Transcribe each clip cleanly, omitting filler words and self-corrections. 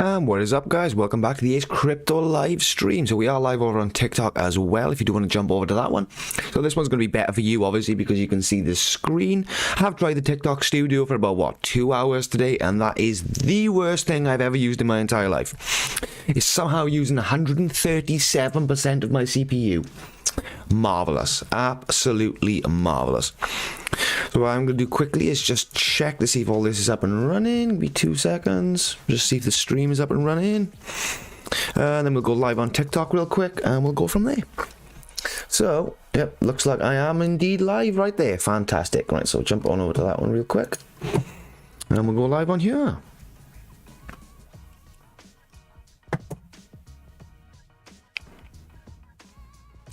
What is up, guys? Welcome back to the Ace Crypto live stream. So we are live over on TikTok as well, if you do want to jump over to that one. So this one's going to be better for you, obviously, because you can see the screen. I have tried the TikTok studio for about, what, 2 hours today, and that is the worst thing I've ever used in my entire life. It's somehow using 137% of my CPU. Marvelous. Absolutely marvelous. So what I'm going to do quickly is just check to see if all this is up and running. Give me 2 seconds. Just see if the stream is up and running. And then we'll go live on TikTok real quick and we'll go from there. So, yep, looks like I am indeed live right there. Fantastic. Right, so jump on over to that one real quick. And we'll go live on here.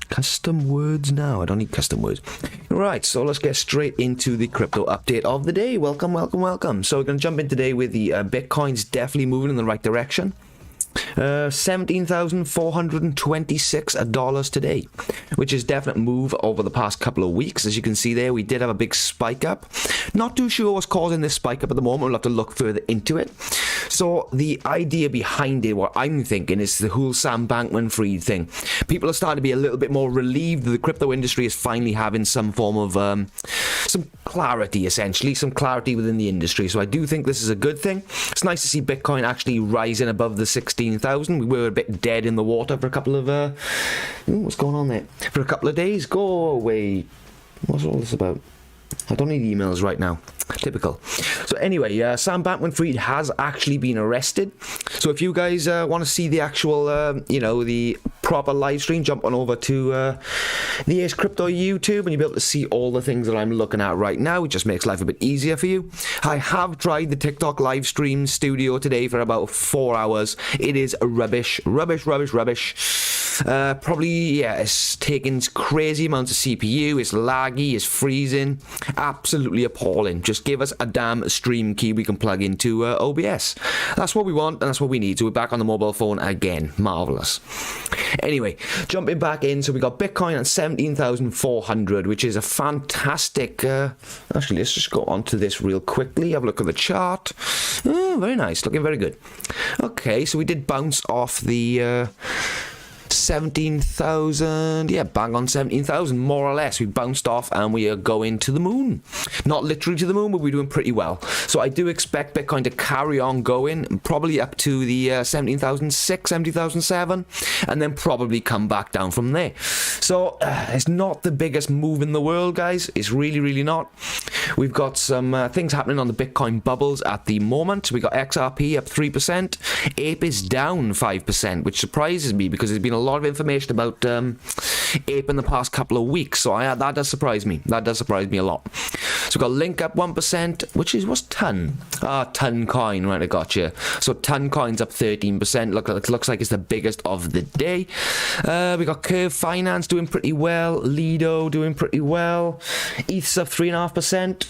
Custom words now. I don't need custom words. Right, so let's get straight into the crypto update of the day. Welcome, welcome, welcome. So we're going to jump in today with the Bitcoin's definitely moving in the right direction. $17,426 today, which is a definite move over the past couple of weeks. As you can see there, we did have a big spike up. Not too sure what's causing this spike up at the moment. We'll have to look further into it. So the idea behind it, what I'm thinking, is the whole Sam Bankman-Fried thing. People are starting to be a little bit more relieved that the crypto industry is finally having some form of some clarity, essentially, some clarity within the industry. So I do think this is a good thing. It's nice to see Bitcoin actually rising above the 16,000. We were a bit dead in the water for a couple of what's going on there? For a couple of days. Go away. What's all this about? I don't need emails right now. Typical. So anyway, Sam Bankman-Fried has actually been arrested. So if you guys want to see the actual, the proper live stream, jump on over to the Ace Crypto YouTube and you'll be able to see all the things that I'm looking at right now. It just makes life a bit easier for you. I have tried the TikTok live stream studio today for about 4 hours. It is rubbish. Rubbish, rubbish, rubbish. Probably, yeah, it's taking crazy amounts of CPU. It's laggy, it's freezing. Absolutely appalling. Just give us a damn stream key we can plug into OBS. That's what we want and that's what we need. So we're back on the mobile phone again. Marvelous. Anyway, jumping back in, so we got Bitcoin at 17,400, which is a fantastic. Actually, let's just go on to this real quickly. Have a look at the chart. Oh, very nice, looking very good. Okay, so we did bounce off the 17,000, yeah, bang on 17,000, more or less. We bounced off and we are going to the moon. Not literally to the moon, but we're doing pretty well. So I do expect Bitcoin to carry on going, probably up to the 17,006, 17,007, and then probably come back down from there. So it's not the biggest move in the world, guys. It's really, really not. We've got some things happening on the Bitcoin bubbles at the moment. We got XRP up 3%. Ape is down 5%, which surprises me because there's been a lot of information about Ape in the past couple of weeks, so that does surprise me. That does surprise me a lot. So we've got Link up 1%, which is, what's Ton? Ton Coin, right, I got you. So Ton Coin's up 13%, looks like it's the biggest of the day. We got Curve Finance doing pretty well, Lido doing pretty well, ETH's up 3.5%.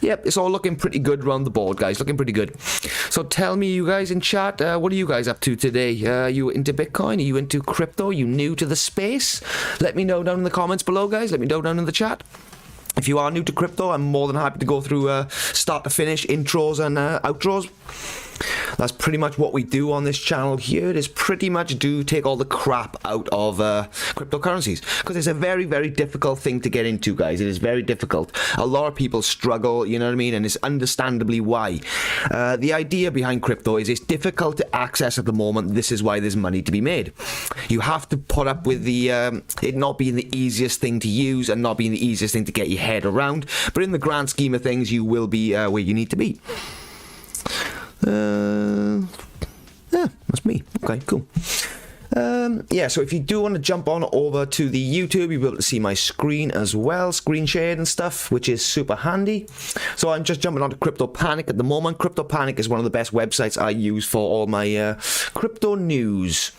Yep, it's all looking pretty good around the board, guys. Looking pretty good. So tell me, you guys in chat, what are you guys up to today? Are you into Bitcoin? Are you into crypto? Are you new to the space? Let me know down in the comments below, guys. Let me know down in the chat. If you are new to crypto, I'm more than happy to go through start to finish intros and outros. That's pretty much what we do on this channel here. It is pretty much take all the crap out of cryptocurrencies, because it's a very, very difficult thing to get into, guys. It is very difficult. A lot of people struggle, you know what I mean, and it's understandably why. The idea behind crypto is it's difficult to access at the moment. This is why there's money to be made. You have to put up with the it not being the easiest thing to use and not being the easiest thing to get your head around, but in the grand scheme of things, you will be where you need to be. Yeah, that's me. Okay, cool. Yeah, so if you do want to jump on over to the YouTube, you'll be able to see my screen as well, screen shared and stuff, which is super handy. So I'm just jumping onto Crypto Panic at the moment. Crypto Panic is one of the best websites I use for all my crypto news.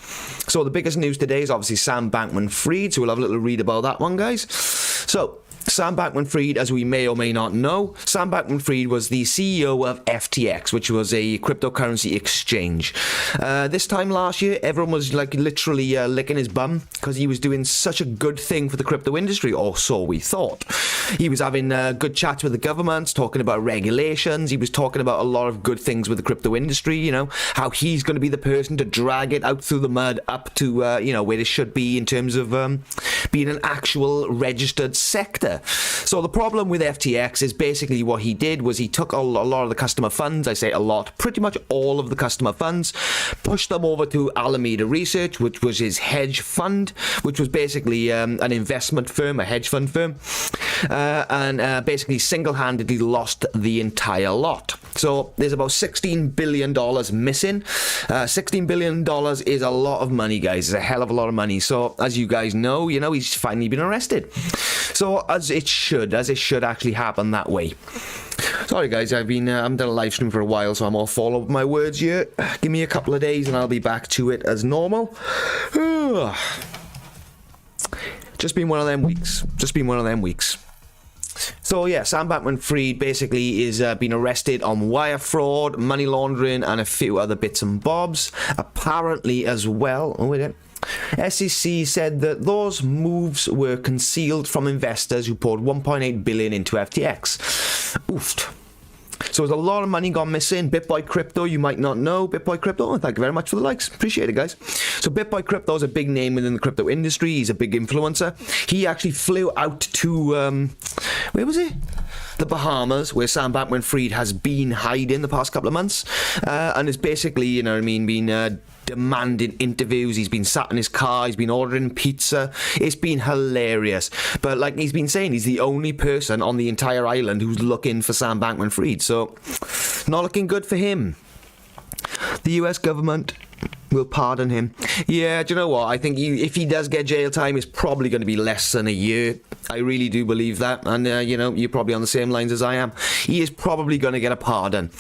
So the biggest news today is obviously Sam Bankman-Fried, so we'll have a little read about that one, guys. So Sam Bankman-Fried, as we may or may not know, Sam Bankman-Fried was the CEO of FTX, which was a cryptocurrency exchange. This time last year, everyone was like literally licking his bum because he was doing such a good thing for the crypto industry, or so we thought. He was having good chats with the governments, talking about regulations. He was talking about a lot of good things with the crypto industry, you know, how he's going to be the person to drag it out through the mud up to, you know, where it should be in terms of being an actual registered sector. So the problem with FTX is basically what he did was he took a lot of the customer funds, I say a lot, pretty much all of the customer funds, pushed them over to Alameda Research, which was his hedge fund, which was basically an investment firm, a hedge fund firm, and basically single-handedly lost the entire lot. So there's about $16 billion missing. $16 billion is a lot of money, guys. It's a hell of a lot of money. So as you guys know, you know, he's finally been arrested. So as it should actually happen that way. Sorry guys, I've done a live stream for a while, so I'm all fall over my words here. Give me a couple of days and I'll be back to it as normal. Just been one of them weeks. So yeah, Sam Bankman-Fried basically is being arrested on wire fraud, money laundering, and a few other bits and bobs. Apparently as well. Oh wait. SEC said that those moves were concealed from investors who poured $1.8 billion into FTX. Oofed. So there's a lot of money gone missing. BitBoy Crypto, you might not know. BitBoy Crypto, thank you very much for the likes. Appreciate it, guys. So BitBoy Crypto is a big name within the crypto industry. He's a big influencer. He actually flew out to, where was he? The Bahamas, where Sam Bankman-Fried has been hiding the past couple of months. And is basically, you know what I mean, been demanding interviews. He's been sat in his car, he's been ordering pizza. It's been hilarious. But like he's been saying, he's the only person on the entire island who's looking for Sam Bankman-Fried. So not looking good for him. The US government will pardon him. Yeah, do you know what? I think if he does get jail time, it's probably going to be less than a year. I really do believe that. And, you know, you're probably on the same lines as I am. He is probably going to get a pardon.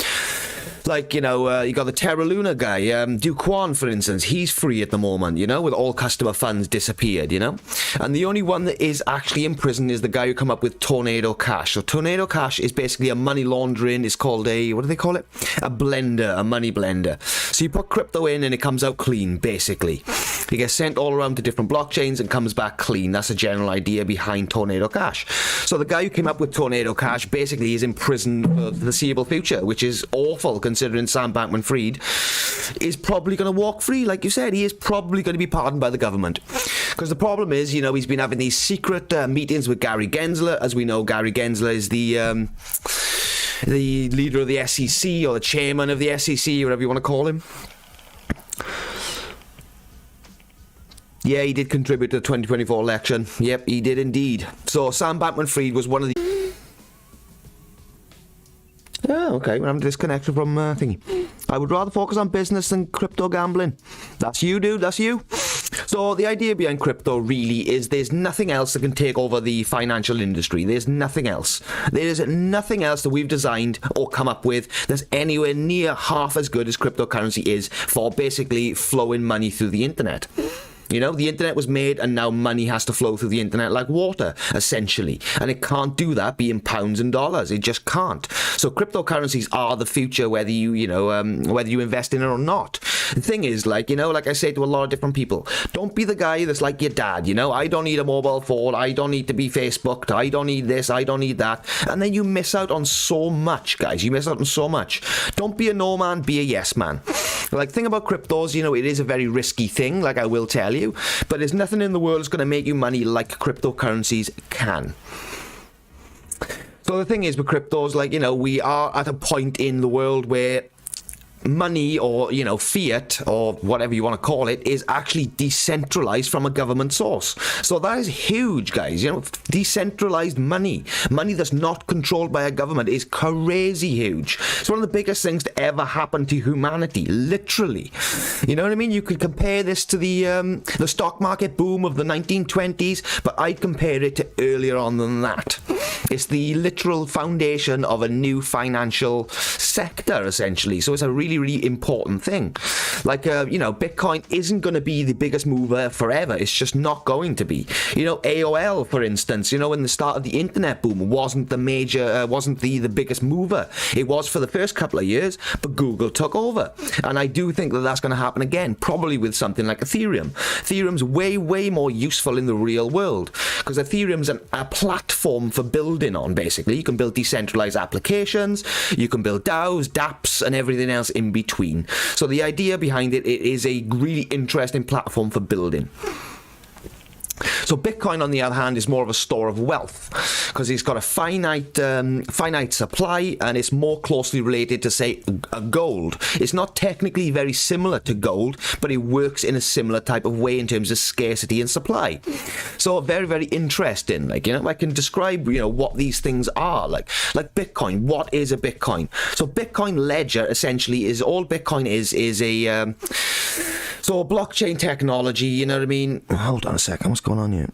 Like, you know, you got the Terra Luna guy, Duke Kwan, for instance. He's free at the moment, you know, with all customer funds disappeared, you know. And the only one that is actually in prison is the guy who come up with Tornado Cash. So Tornado Cash is basically a money laundering. It's called a, what do they call it? A blender, a money blender. So you put crypto in and it comes out clean, basically. It gets sent all around to different blockchains and comes back clean. That's the general idea behind Tornado Cash. So the guy who came up with Tornado Cash basically is in prison for the foreseeable future, which is awful considering Sam Bankman-Fried is probably going to walk free. Like you said, he is probably going to be pardoned by the government. Because the problem is, you know, he's been having these secret meetings with Gary Gensler. As we know, Gary Gensler is the leader of the SEC, or the chairman of the SEC, whatever you want to call him. Yeah, he did contribute to the 2024 election. Yep, he did indeed. So Sam Bankman-Fried was one of the... Oh, okay, we're having a disconnection from thingy. I would rather focus on business than crypto gambling. That's you, dude, that's you. So the idea behind crypto really is there's nothing else that can take over the financial industry. There's nothing else. There is nothing else that we've designed or come up with that's anywhere near half as good as cryptocurrency is for basically flowing money through the internet. You know, the internet was made and now money has to flow through the internet like water, essentially. And it can't do that being pounds and dollars. It just can't. So cryptocurrencies are the future, whether you invest in it or not. The thing is, like, you know, like I say to a lot of different people, don't be the guy that's like your dad, you know, I don't need a mobile phone, I don't need to be Facebooked, I don't need this, I don't need that. And then you miss out on so much, guys. You miss out on so much. Don't be a no man, be a yes man. Like, thing about cryptos, you know, it is a very risky thing, like I will tell you, but there's nothing in the world that's going to make you money like cryptocurrencies can. So the thing is with cryptos, like, you know, we are at a point in the world where money, or, you know, fiat, or whatever you want to call it, is actually decentralized from a government source. So that is huge, guys. You know, decentralized money that's not controlled by a government is crazy huge. It's one of the biggest things to ever happen to humanity, literally. You know what I mean? You could compare this to the stock market boom of the 1920s, but I'd compare it to earlier on than that. It's the literal foundation of a new financial sector, essentially. So it's a really, really important thing. Like, Bitcoin isn't going to be the biggest mover forever. It's just not going to be. AOL, for instance, in the start of the internet boom, wasn't the biggest mover. It was for the first couple of years, but Google took over. And I do think that that's going to happen again, probably with something like Ethereum. Ethereum's way, way more useful in the real world because Ethereum's a platform for building on, basically. You can build decentralized applications, you can build DAOs, dApps, and everything else in between. So the idea behind it is a really interesting platform for building. So Bitcoin, on the other hand, is more of a store of wealth because it's got a finite supply, and it's more closely related to, say, gold. It's not technically very similar to gold, but it works in a similar type of way in terms of scarcity and supply. So very, very interesting. I can describe, what these things are. Like Bitcoin. What is a Bitcoin? So Bitcoin Ledger essentially is all Bitcoin is a so blockchain technology, you know what I mean? Hold on a second, what's going on here?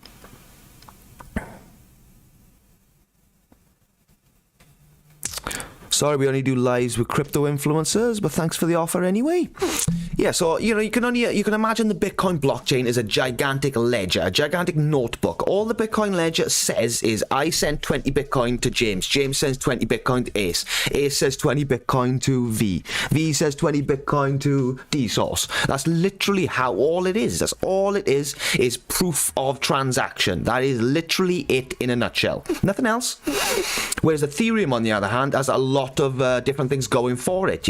Sorry, we only do lives with crypto influencers, but thanks for the offer anyway. Yeah, so you can imagine the Bitcoin blockchain as a gigantic ledger, a gigantic notebook. All the Bitcoin ledger says is, I sent 20 Bitcoin to James. James sends 20 Bitcoin to Ace. Ace says 20 Bitcoin to V. V says 20 Bitcoin to DSource. That's literally how all it is. That's all it is proof of transaction. That is literally it in a nutshell. Nothing else. Whereas Ethereum, on the other hand, has a lot of different things going for it,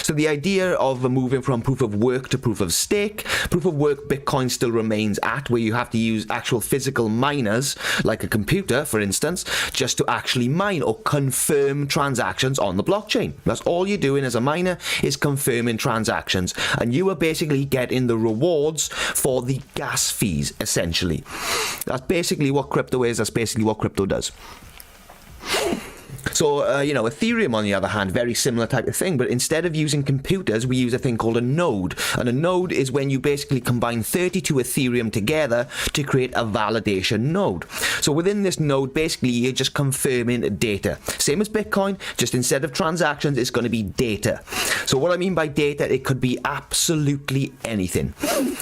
So the idea of moving from proof of work to proof of stake. Proof of work Bitcoin still remains at, where you have to use actual physical miners, like a computer, for instance, just to actually mine or confirm transactions on the blockchain. That's all you're doing as a miner, is confirming transactions. And you are basically getting the rewards for the gas fees, essentially. That's basically what crypto is. That's basically what crypto does. So, Ethereum, on the other hand, very similar type of thing, but instead of using computers, we use a thing called a node. And a node is when you basically combine 32 Ethereum together to create a validation node. So within this node, basically, you're just confirming data. Same as Bitcoin, just instead of transactions, it's going to be data. So what I mean by data, it could be absolutely anything.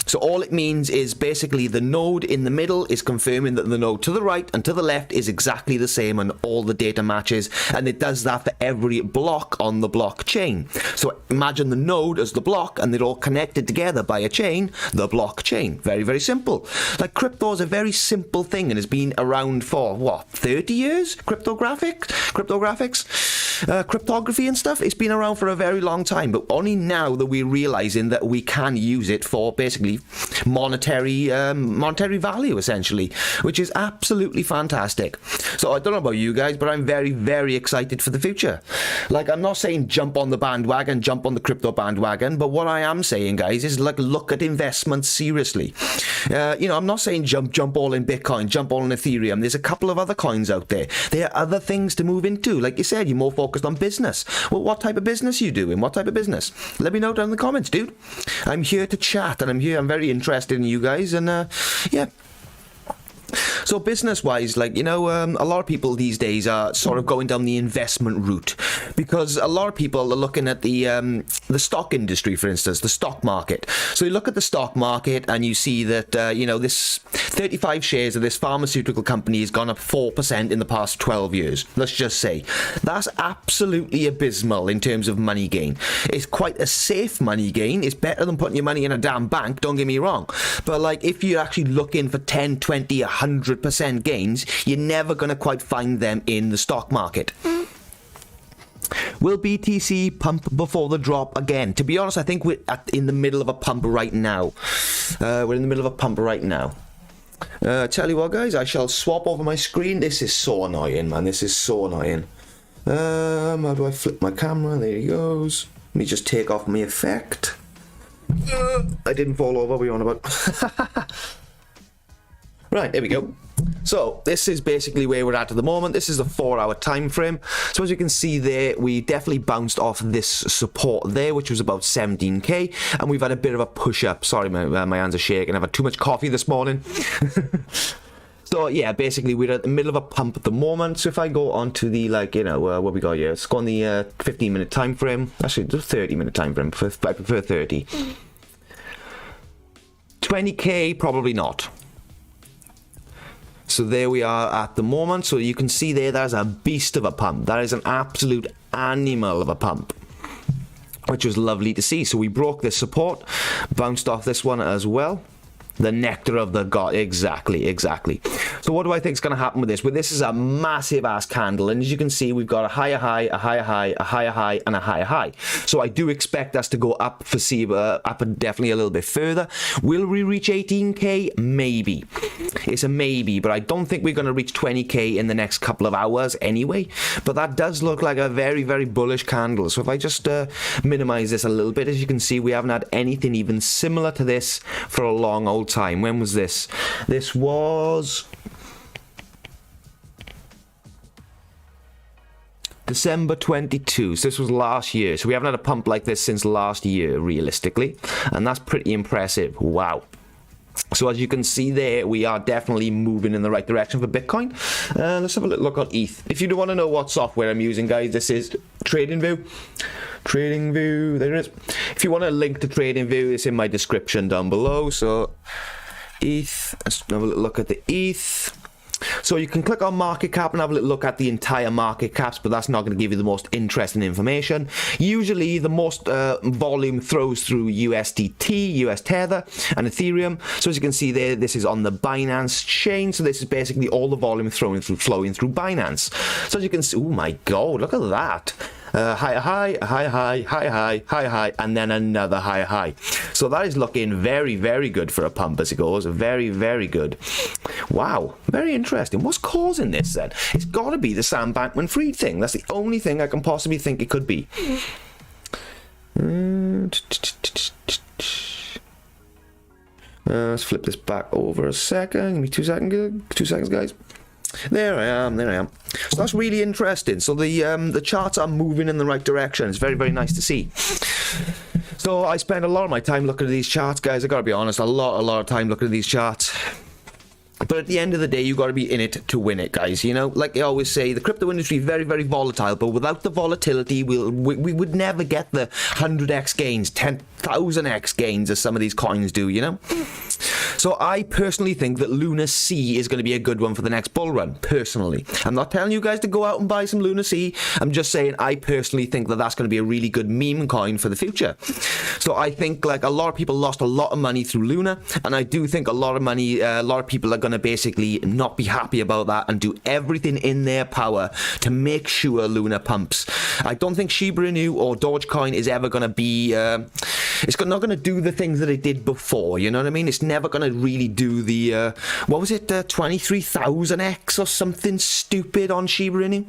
So all it means is basically the node in the middle is confirming that the node to the right and to the left is exactly the same, and all the data matches. And it does that for every block on the blockchain. So imagine the node as the block, and they're all connected together by a chain, the blockchain. Very, very simple. Like, crypto is a very simple thing and has been around for, 30 years? Cryptography and stuff. It's been around for a very long time, but only now that we're realizing that we can use it for basically monetary value, essentially, which is absolutely fantastic. So I don't know about you guys, but I'm very, very excited for the future. Like, I'm not saying jump on the bandwagon, jump on the crypto bandwagon, but what I am saying, guys, is look at investments seriously. I'm not saying jump all in Bitcoin, jump all in Ethereum. There's a couple of other coins out there. There are other things to move into. Like you said, you're more focused on business. Well, what type of business are you doing? What type of business? Let me know down in the comments, dude. I'm here to chat, and I'm very interested in you guys, and yeah. So business-wise, a lot of people these days are sort of going down the investment route, because a lot of people are looking at the stock industry, for instance, the stock market. So you look at the stock market and you see that, this 35 shares of this pharmaceutical company has gone up 4% in the past 12 years. Let's just say. That's absolutely abysmal in terms of money gain. It's quite a safe money gain. It's better than putting your money in a damn bank, don't get me wrong. But if you're actually looking for 10, 20, 100% gains, you're never going to quite find them in the stock market. Will BTC pump before the drop again? To be honest, I think we're in the middle of a pump right now. Tell you what, guys, I shall swap over my screen. This is so annoying, man. This is so annoying. How do I flip my camera? There he goes. Let me just take off my effect. I didn't fall over. What are we on about? Right, there we go. So this is basically where we're at the moment. This is a 4-hour time frame. So as you can see there, we definitely bounced off this support there, which was about 17k, and we've had a bit of a push up. Sorry, my hands are shaking. I've had too much coffee this morning. So yeah, basically we're at the middle of a pump at the moment. So if I go on to the what we got here, let's go on the 15-minute time frame. Actually, the 30-minute time frame. I prefer 30. 20k, probably not. So there we are at the moment. So you can see there's a beast of a pump. That is an absolute animal of a pump, which was lovely to see. So we broke this support, bounced off this one as well. The nectar of the god. Exactly. So what do I think is going to happen with this? Well, this is a massive ass candle, and as you can see, we've got a higher high, a higher high, a higher high, and a higher high. So I do expect us to go up for up and definitely a little bit further. Will we reach 18k? Maybe. It's a maybe, but I don't think we're going to reach 20k in the next couple of hours anyway. But that does look like a very, very bullish candle. So if I just minimize this a little bit, as you can see, we haven't had anything even similar to this for a long old time. When was this? This was December 22. So this was last year. So we haven't had a pump like this since last year, realistically, and that's pretty impressive. Wow. So as you can see there, we are definitely moving in the right direction for Bitcoin. Let's have a little look at ETH. If you do want to know what software I'm using, guys, this is TradingView. TradingView, there it is. If you want a link to TradingView, it's in my description down below. So ETH, let's have a little look at the ETH. So you can click on market cap and have a little look at the entire market caps, but that's not going to give you the most interesting information. Usually the most volume throws through USDT, US Tether, and Ethereum. So as you can see there, this is on the Binance chain. So this is basically all the volume flowing through Binance. So as you can see, oh my god, look at that. High, and then another high. So that is looking very, very good for a pump as it goes. Very, very good. Wow, very interesting. What's causing this then? It's got to be the Sam Bankman-Fried thing. That's the only thing I can possibly think it could be. Let's flip this back over a second. Give me 2 seconds. 2 seconds, guys. There I am. So that's really interesting. So the charts are moving in the right direction. It's very, very nice to see. So I spend a lot of my time looking at these charts, guys. I gotta be honest, a lot of time looking at these charts. But at the end of the day, you got to be in it to win it, guys. You know, like I always say, the crypto industry is very, very volatile. But without the volatility, we would never get the 100x gains, 10,000x gains as some of these coins do, you know? So I personally think that Luna C is going to be a good one for the next bull run, personally. I'm not telling you guys to go out and buy some Luna C. I'm just saying I personally think that that's going to be a really good meme coin for the future. So I think like a lot of people lost a lot of money through Luna, and I do think a lot of people are going to basically not be happy about that and do everything in their power to make sure Luna pumps. I don't think Shiba Inu or Dogecoin is ever going to be... it's not going to do the things that it did before, you know what I mean? It's never going to really do the, what was it, 23,000x or something stupid on Shiba Inu?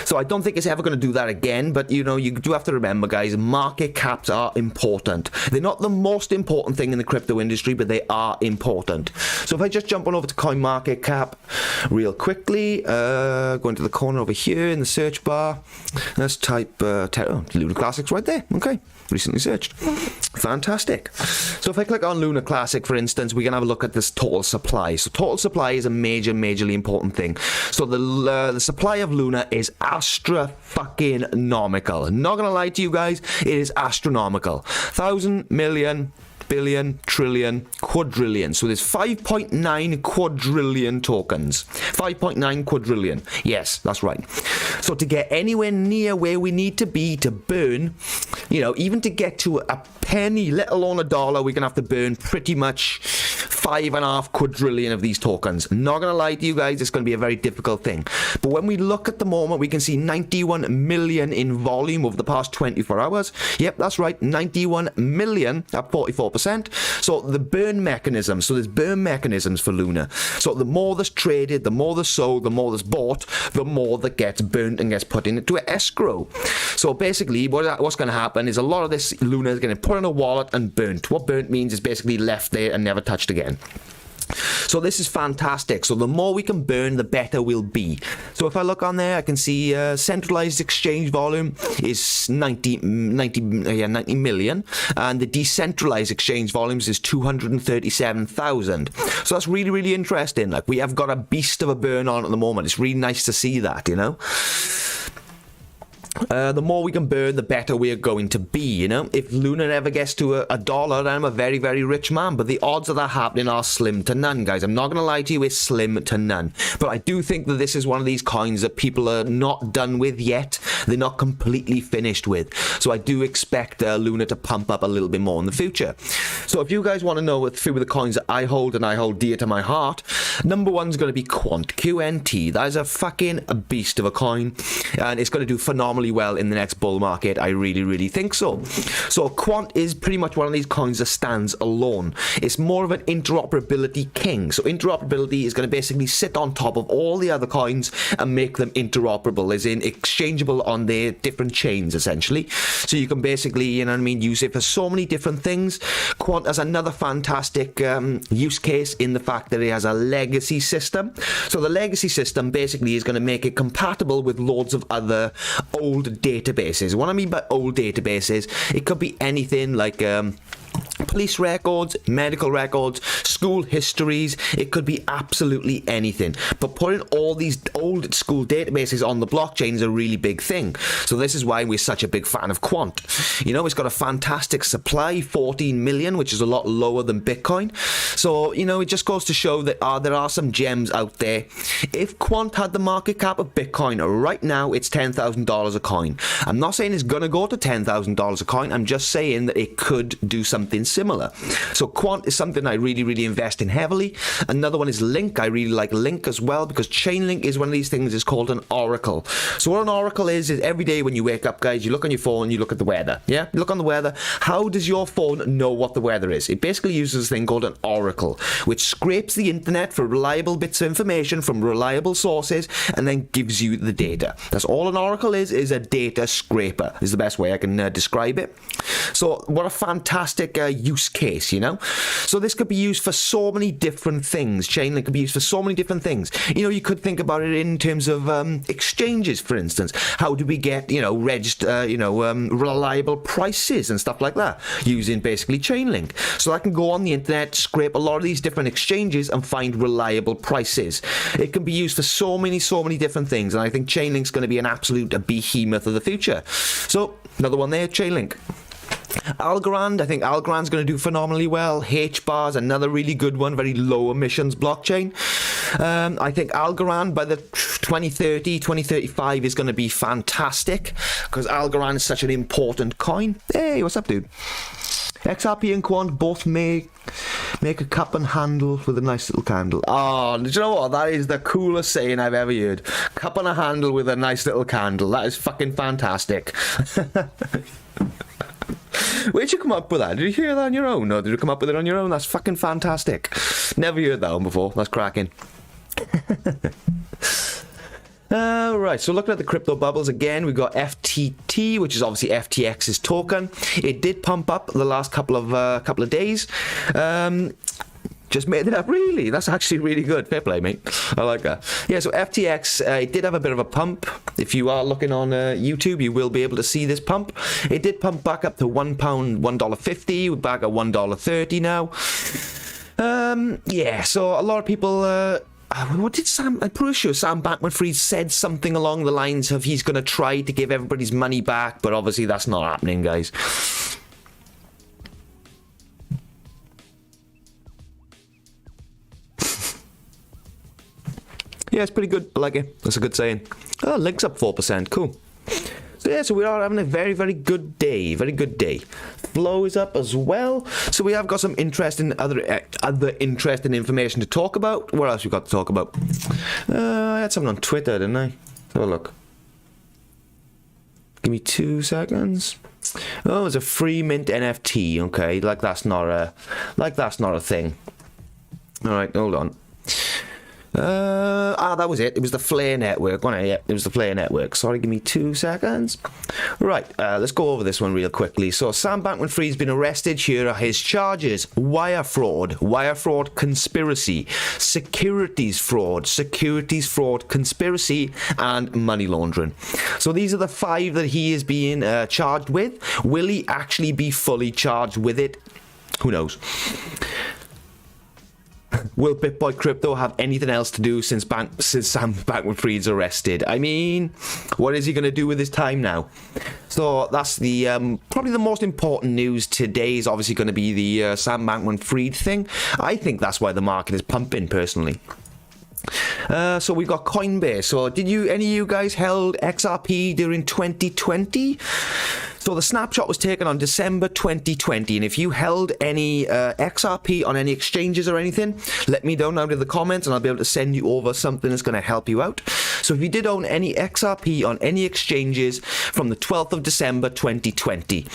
So I don't think it's ever going to do that again, but you know, you do have to remember, guys, market caps are important. They're not the most important thing in the crypto industry, but they are important. So if I just jump on over to CoinMarketCap real quickly, go into the corner over here in the search bar, let's type Luna Classics right there. Okay, recently searched. Fantastic. So if I click on Luna Classic, for instance, we can have a look at this total supply. So total supply is a majorly important thing. So the supply of Luna is astra-fucking-nomical. Not gonna lie to you guys, it is astronomical. 1,000 million... billion, trillion, quadrillion. So there's 5.9 quadrillion tokens. 5.9 quadrillion. Yes, that's right. So to get anywhere near where we need to be to burn, you know, even to get to a penny, let alone a dollar, we're going to have to burn pretty much 5.5 quadrillion of these tokens. Not going to lie to you guys, it's going to be a very difficult thing. But when we look at the moment, we can see 91 million in volume over the past 24 hours. Yep, that's right, 91 million at 44%. So the burn mechanism, so there's burn mechanisms for Luna. So the more that's traded, the more that's sold, the more that's bought, the more that gets burnt and gets put into an escrow. So basically, what's going to happen is a lot of this Luna is going to put in a wallet and burnt. What burnt means is basically left there and never touched again. So this is fantastic. So the more we can burn, the better we'll be. So if I look on there, I can see centralized exchange volume is 90 million, and the decentralized exchange volumes is 237,000. So that's really, really interesting. Like, we have got a beast of a burn on at the moment. It's really nice to see that, you know. The more we can burn, the better we're going to be, you know. If Luna ever gets to a dollar, then I'm a very, very rich man. But the odds of that happening are slim to none, guys. I'm not going to lie to you, it's slim to none. But I do think that this is one of these coins that people are not done with yet. They're not completely finished with. So I do expect Luna to pump up a little bit more in the future. So if you guys want to know a few of the coins that I hold and I hold dear to my heart, number one's going to be Quant, QNT. That is a fucking beast of a coin, and it's going to do phenomenally well in the next bull market. I really, really think so. So Quant is pretty much one of these coins that stands alone. It's more of an interoperability king. So interoperability is going to basically sit on top of all the other coins and make them interoperable, as in exchangeable on their different chains, essentially. So you can basically, you know what I mean, use it for so many different things. Quant has another fantastic use case in the fact that it has a legacy system. So the legacy system basically is going to make it compatible with loads of other old databases. What I mean by old databases, it could be anything like police records, medical records, school histories. It could be absolutely anything. But putting all these old school databases on the blockchain is a really big thing. So this is why we're such a big fan of Quant. You know, it's got a fantastic supply, 14 million, which is a lot lower than Bitcoin. So, you know, it just goes to show that there are some gems out there. If Quant had the market cap of Bitcoin right now, it's $10,000 a coin. I'm not saying it's going to go to $10,000 a coin. I'm just saying that it could do something similar. So Quant is something I really, really invest in heavily. Another one is Link. I really like Link as well, because Chainlink is one of these things. It's called an oracle. So what an oracle is every day when you wake up, guys, you look on your phone, you look at the weather. Yeah, you look on the weather. How does your phone know what the weather is? It basically uses a thing called an oracle, which scrapes the internet for reliable bits of information from reliable sources and then gives you the data. That's all an oracle is a data scraper, is the best way I can describe it. So what a fantastic use case, you know. So this could be used for so many different things. Chainlink could be used for so many different things. You know, you could think about it in terms of exchanges, for instance. How do we get, you know, reliable prices and stuff like that using basically Chainlink? So I can go on the internet, scrape a lot of these different exchanges and find reliable prices. It can be used for so many different things, and I think Chainlink's going to be an absolute behemoth of the future. So another one there, Chainlink. Algorand, I think Algorand's going to do phenomenally well. HBAR's another really good one, very low emissions blockchain. I think Algorand by the 2030, 2035 is going to be fantastic, because Algorand is such an important coin. Hey, what's up, dude? XRP and Quant both make a cup and handle with a nice little candle. Oh, do you know what? That is the coolest saying I've ever heard. Cup and a handle with a nice little candle. That is fucking fantastic. Where'd you come up with that? Did you hear that on your own? Or did you come up with it on your own? That's fucking fantastic. Never heard that one before. That's cracking. Right, so looking at the crypto bubbles again, we've got FTT, which is obviously FTX's token. It did pump up the last couple of days. Just made it up, really. That's actually really good. Fair play, mate. I like that. Yeah, so FTX, it did have a bit of a pump. If you are looking on YouTube, you will be able to see this pump. It did pump back up to £1, $1.50. We're back at $1.30 now. Yeah, so a lot of people... what did I'm pretty sure Sam Bankman-Fried said something along the lines of he's going to try to give everybody's money back, but obviously that's not happening, guys. Yeah, it's pretty good. I like it. That's a good saying. Oh, Link's up 4%. Cool. So yeah, so we are having a very, very good day. Very good day. Flow is up as well. So we have got some interesting other interesting information to talk about. What else we got to talk about? I had something on Twitter, didn't I? Let's have a look. Give me 2 seconds. Oh, it's a free mint NFT. Okay, that's not a thing. All right, hold on. That was it. It was the Flare Network, wasn't it? Yeah, it was the Flare Network. Sorry, give me 2 seconds. Right, let's go over this one real quickly. So, Sam Bankman-Fried's been arrested. Here are his charges: wire fraud conspiracy, securities fraud, conspiracy, and money laundering. So, these are the 5 that he is being charged with. Will he actually be fully charged with it? Who knows? Will BitBoy Crypto have anything else to do since Sam Bankman-Fried's arrested? I mean, what is he going to do with his time now? So that's the probably the most important news today is obviously going to be the Sam Bankman-Fried thing. I think that's why the market is pumping, personally. So we've got Coinbase. So any of you guys held XRP during 2020? So the snapshot was taken on December 2020, and if you held any XRP on any exchanges or anything, let me know down in the comments and I'll be able to send you over something that's going to help you out. So if you did own any XRP on any exchanges from the 12th of December 2020,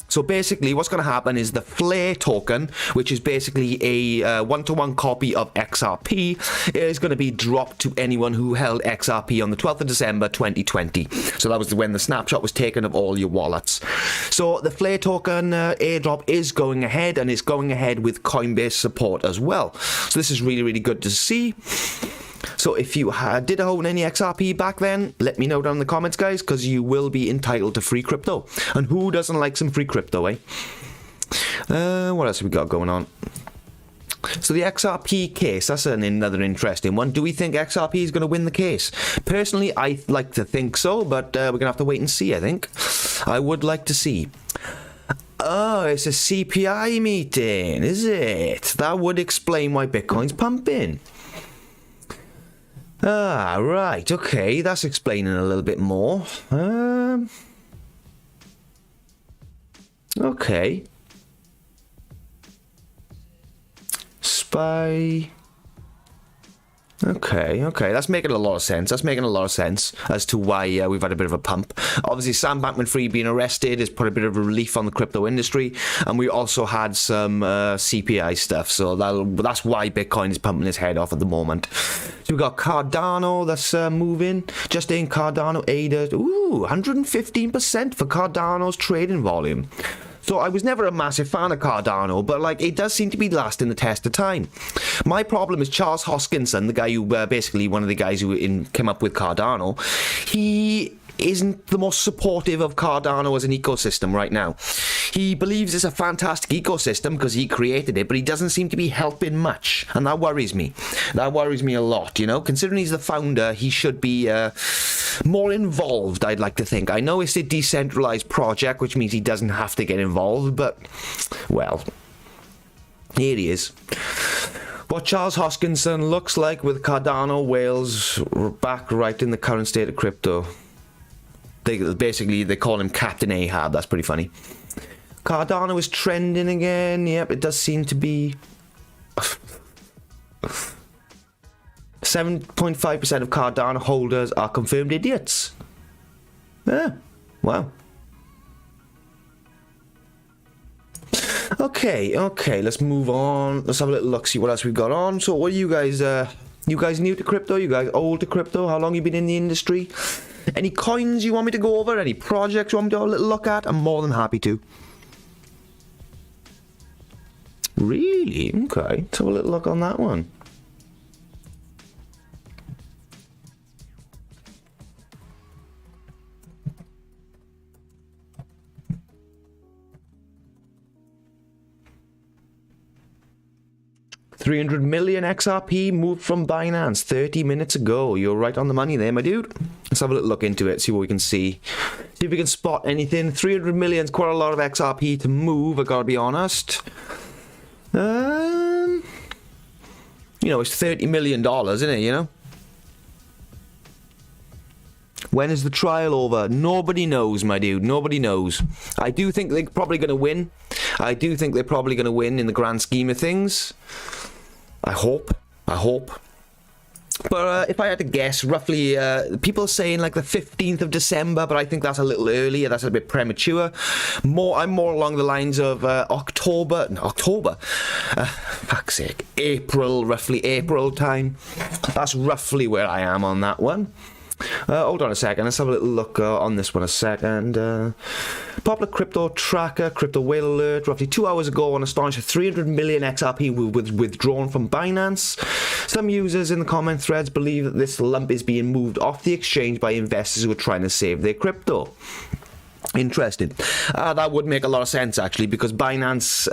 so basically what's going to happen is the Flare token, which is basically a one-to-one copy of XRP, is going to be dropped to anyone who held XRP on the 12th of December 2020. So that was when the snapshot was taken of all your wallets. So the Flare token airdrop is going ahead, and it's going ahead with Coinbase support as well. So this is really, really good to see. So if you did own any XRP back then, let me know down in the comments, guys, because you will be entitled to free crypto. And who doesn't like some free crypto, eh? What else have we got going on? So the XRP case, that's another interesting one. Do we think XRP is going to win the case? Personally, I like to think so, but we're going to have to wait and see, I think. I would like to see. Oh, it's a CPI meeting, is it? That would explain why Bitcoin's pumping. Ah, right, okay, that's explaining a little bit more. Okay. Spy. Okay, that's making a lot of sense. As to why we've had a bit of a pump. Obviously, Sam Bankman-Fried being arrested has put a bit of a relief on the crypto industry, and we also had some CPI stuff, so that's why Bitcoin is pumping its head off at the moment. So we've got Cardano that's moving. Just in Cardano, ADA, 115% for Cardano's trading volume. So I was never a massive fan of Cardano, but like it does seem to be lasting the test of time. My problem is Charles Hoskinson, the guy who basically one of the guys who came up with Cardano. He isn't the most supportive of Cardano as an ecosystem right now. He believes it's a fantastic ecosystem because he created it, but he doesn't seem to be helping much, and that worries me. That worries me a lot, you know. Considering he's the founder, he should be more involved, I'd like to think. I know it's a decentralized project, which means he doesn't have to get involved, but, well, here he is. What Charles Hoskinson looks like with Cardano whales back right in the current state of crypto. They call him Captain Ahab. That's pretty funny. Cardano is trending again. Yep, it does seem to be. 7.5% of Cardano holders are confirmed idiots. Yeah, wow. Okay, let's move on. Let's have a little look, see what else we've got on. So what are you guys new to crypto? You guys old to crypto? How long you been in the industry? Any coins you want me to go over? Any projects you want me to have a little look at? I'm more than happy to. Really? Okay, let's have a little look on that one. $300 million XRP moved from Binance 30 minutes ago. You're right on the money there, my dude. Let's have a little look into it, see what we can see. See if we can spot anything. 300 million is quite a lot of XRP to move, I gotta be honest. You know, it's $30 million, isn't it, you know? When is the trial over? Nobody knows, my dude. Nobody knows. I do think they're probably going to win. I do think they're probably going to win in the grand scheme of things. I hope. But if I had to guess, roughly, people are saying like the 15th of December, but I think that's a little earlier. That's a bit premature. I'm more along the lines of October. fuck's sake, roughly April time. That's roughly where I am on that one. Hold on a second, let's have a little look on this one a second. Popular crypto tracker, crypto whale alert, roughly 2 hours ago, an astonishing 300 million XRP was withdrawn from Binance. Some users in the comment threads believe that this lump is being moved off the exchange by investors who are trying to save their crypto. Interesting. That would make a lot of sense, actually, because Binance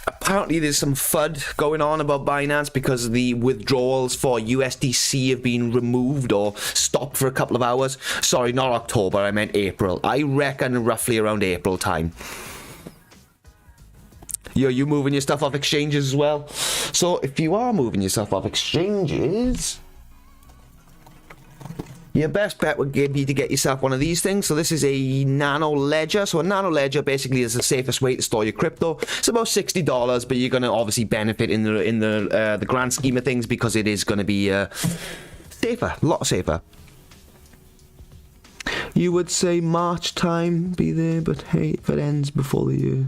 apparently there's some FUD going on about Binance because the withdrawals for USDC have been removed or stopped for a couple of hours. Sorry, not October, I meant April. I reckon roughly around April time. You moving your stuff off exchanges as well? So if you are moving your stuff off exchanges, your best bet would be to get yourself one of these things. So this is a Nano Ledger. So a Nano Ledger basically is the safest way to store your crypto. It's about $60, but you're going to obviously benefit in the grand scheme of things because it is going to be safer, a lot safer. You would say March time be there, but hey, if it ends before the year.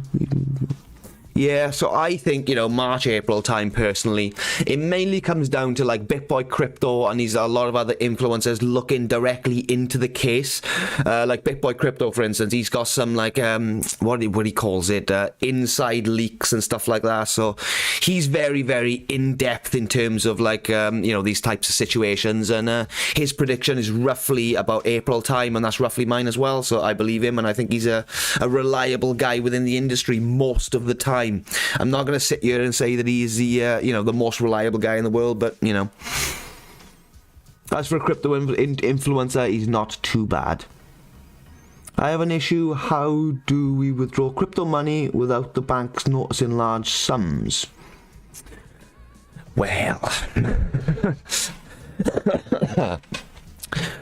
Yeah, so I think, March, April time, personally, it mainly comes down to, like, BitBoy Crypto and a lot of other influencers looking directly into the case. Like BitBoy Crypto, for instance, he's got some, like, what he calls it, inside leaks and stuff like that. So he's very, very in-depth in terms of, like, these types of situations. And his prediction is roughly about April time, and that's roughly mine as well. So I believe him, and I think he's a reliable guy within the industry most of the time. I'm not going to sit here and say that he's the the most reliable guy in the world, but as for a crypto influencer, he's not too bad. I have an issue. How do we withdraw crypto money without the banks noticing large sums? Well,